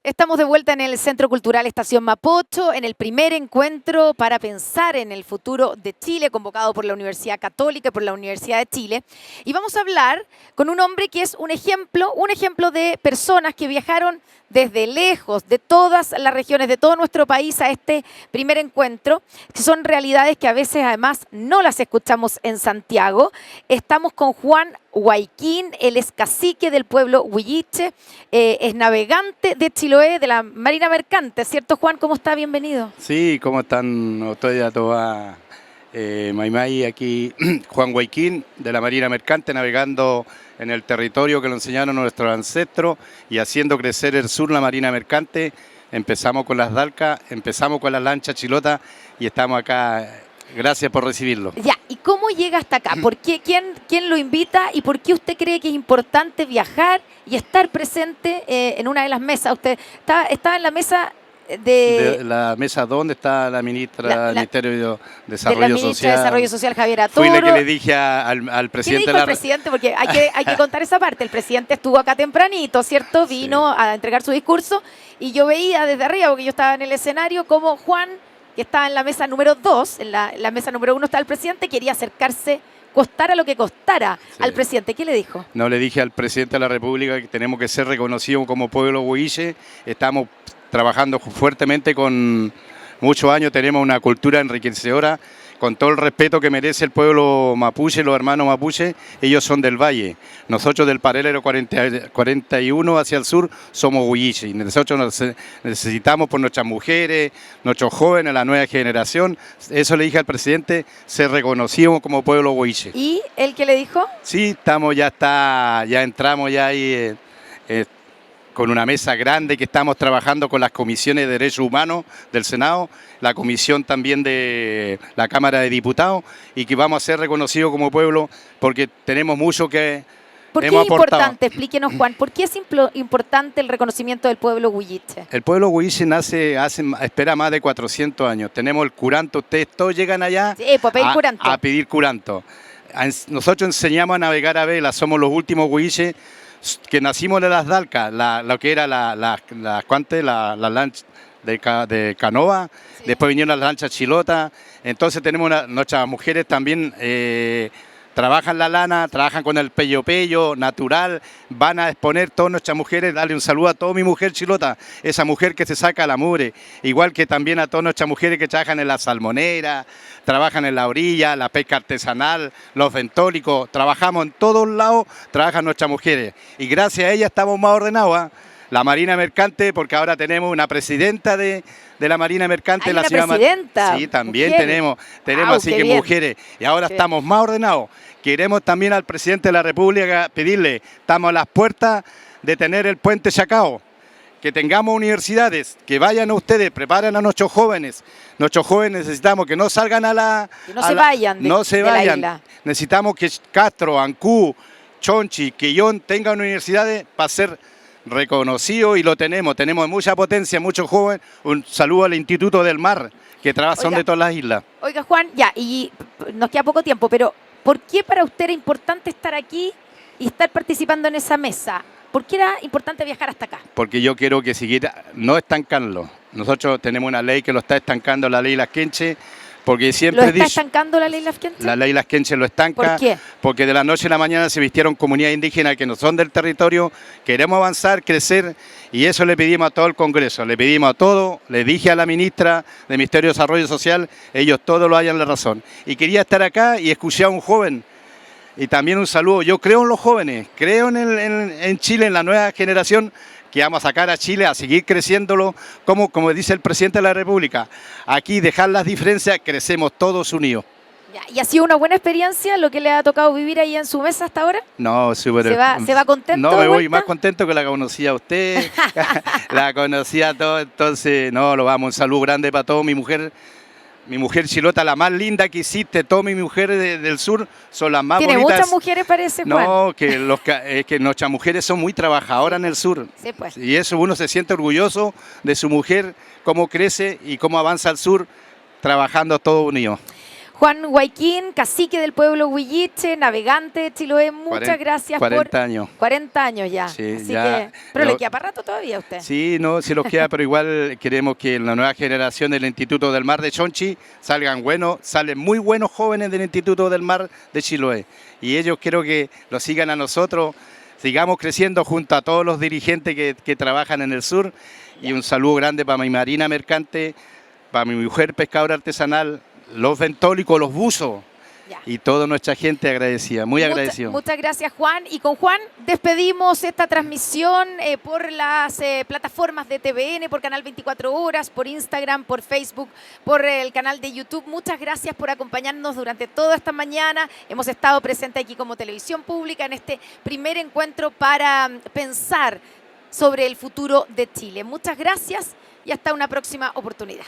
Estamos de vuelta en el Centro Cultural Estación Mapocho, en el primer encuentro para pensar en el futuro de Chile, convocado por la Universidad Católica y por la Universidad de Chile. Y vamos a hablar con un hombre que es un ejemplo de personas que viajaron desde lejos, de todas las regiones, de todo nuestro país a este primer encuentro, que son realidades que a veces además no las escuchamos en Santiago. Estamos con Juan Huayquín, él es cacique del pueblo Huilliche, es navegante de Chiloé, de la Marina Mercante, ¿cierto, Juan? ¿Cómo está? Bienvenido.
Sí, ¿cómo están ustedes a toda Maimai? Aquí Juan Huayquín, de la Marina Mercante, navegando en el territorio que lo enseñaron nuestros ancestros y haciendo crecer el sur, la Marina Mercante. Empezamos con las dalcas, empezamos con las lanchas chilotas y estamos acá. Gracias por recibirlo.
Ya, ¿y cómo llega hasta acá? ¿Por qué? ¿Quién lo invita? ¿Y por qué usted cree que es importante viajar y estar presente en una de las mesas? Usted estaba en la mesa
De la mesa donde está la ministra del Ministerio de
de la
Desarrollo
ministra de
Social.
Desarrollo Social, Javiera
Fui
Toro.
la que le dije al
¿Qué
presidente
le dijo el presidente? Porque hay que contar esa parte. El presidente estuvo acá tempranito, ¿cierto? Vino a entregar su discurso y yo veía desde arriba, porque yo estaba en el escenario, como Juan, que estaba en la mesa número 2, en la mesa número 1 está el presidente, quería acercarse, costara lo que costara, al presidente. ¿Qué le dijo?
No, le dije al presidente de la República que tenemos que ser reconocidos como pueblo huilliche. Estamos trabajando fuertemente con muchos años, tenemos una cultura enriquecedora, con todo el respeto que merece el pueblo mapuche, los hermanos mapuche, ellos son del valle. Nosotros del paralelo 41 hacia el sur somos huilliche y nosotros necesitamos por nuestras mujeres, nuestros jóvenes, la nueva generación. Eso le dije al presidente, ser reconocidos como pueblo huilliche.
¿Y él qué le dijo?
Sí, estamos, ya entramos ya ahí con una mesa grande que estamos trabajando con las comisiones de Derechos Humanos del Senado, la comisión también de la Cámara de Diputados, y que vamos a ser reconocidos como pueblo porque tenemos mucho que
¿Por qué es
hemos aportado.
importante? Explíquenos, Juan, ¿por qué es importante el reconocimiento del pueblo huilliche?
El pueblo huilliche espera más de 400 años. Tenemos el curanto, ustedes todos llegan allá
Sí, pues, a pedir curanto.
a pedir curanto. Nosotros enseñamos a navegar a vela, somos los últimos huilches que nacimos de las dalcas, lo que era la lancha de canoa, después vinieron las lanchas chilotas, entonces tenemos nuestras mujeres también trabajan la lana, trabajan con el pello natural, van a exponer todas nuestras mujeres, darle un saludo a toda mi mujer chilota, esa mujer que se saca la mugre, igual que también a todas nuestras mujeres que trabajan en la salmonera, trabajan en la orilla, la pesca artesanal, los ventólicos, trabajamos en todos lados, trabajan nuestras mujeres y gracias a ellas estamos más ordenados, ¿eh? La Marina Mercante, porque ahora tenemos una presidenta de la Marina Mercante.
¿Hay una presidenta?
Sí, también
Mujer.
tenemos así
qué
que
bien.
mujeres. Y ahora
Sí.
estamos más ordenados. Queremos también al presidente de la República pedirle, estamos a las puertas de tener el puente Chacao, que tengamos universidades, que vayan ustedes, preparen a nuestros jóvenes. Nuestros jóvenes necesitamos que no salgan
Que no se vayan de la isla.
Necesitamos que Castro, Ancú, Chonchi, Quillón tengan universidades para ser reconocido y lo tenemos mucha potencia, muchos jóvenes. Un saludo al Instituto del Mar, que son
Oiga.
de todas las islas.
Oiga, Juan, ya, y nos queda poco tiempo, pero ¿por qué para usted era importante estar aquí y estar participando en esa mesa? ¿Por qué era importante viajar hasta acá?
Porque yo quiero que no estancarlo. Nosotros tenemos una ley que lo está estancando, la ley Las Quenches, porque siempre
¿Lo está estancando la ley Lafkenche?
la ley Las Quenches lo estanca.
¿Por qué?
Porque de la noche a la mañana se vistieron comunidades indígenas que no son del territorio. Queremos avanzar, crecer, y eso le pedimos a todo el Congreso, le pedimos a todo, le dije a la ministra del Ministerio de Desarrollo Social, ellos todos lo hayan la razón. Y quería estar acá y escuchar a un joven. Y también un saludo, yo creo en los jóvenes, creo en Chile, en la nueva generación, que vamos a sacar a Chile, a seguir creciéndolo, como dice el presidente de la República. Aquí dejar las diferencias, crecemos todos unidos.
Ya, ¿y ha sido una buena experiencia lo que le ha tocado vivir ahí en su mesa hasta ahora?
No, súper.
¿Se va contento
No,
de
me voy
vuelta?
más contento que la conocía a usted, la conocía a todo, entonces, no, lo vamos, un saludo grande para toda mi mujer chilota, la más linda que existe, todas mis mujeres del sur son las más
Tiene
bonitas.
muchas mujeres, parece, Juan.
No, que nuestras mujeres son muy trabajadoras en el sur.
Sí, pues.
Y eso uno se siente orgulloso de su mujer, cómo crece y cómo avanza al sur, trabajando todos unidos.
Juan Huayquín, cacique del pueblo huilliche, navegante de Chiloé, muchas gracias
40 años.
40 años ya.
Sí,
Así
ya.
que, pero le queda para rato todavía a usted.
Sí, no, sí los queda, pero igual queremos que en la nueva generación del Instituto del Mar de Chonchi salen muy buenos jóvenes del Instituto del Mar de Chiloé. Y ellos quiero que lo sigan a nosotros, sigamos creciendo junto a todos los dirigentes que trabajan en el sur. Y un saludo grande para mi Marina Mercante, para mi mujer pescadora artesanal, los ventólicos, los buzos. Y toda nuestra gente agradecida, muy agradecido.
Muchas gracias, Juan. Y con Juan despedimos esta transmisión por las plataformas de TVN, por Canal 24 Horas, por Instagram, por Facebook, por el canal de YouTube. Muchas gracias por acompañarnos durante toda esta mañana. Hemos estado presentes aquí como televisión pública en este primer encuentro para pensar sobre el futuro de Chile. Muchas gracias y hasta una próxima oportunidad.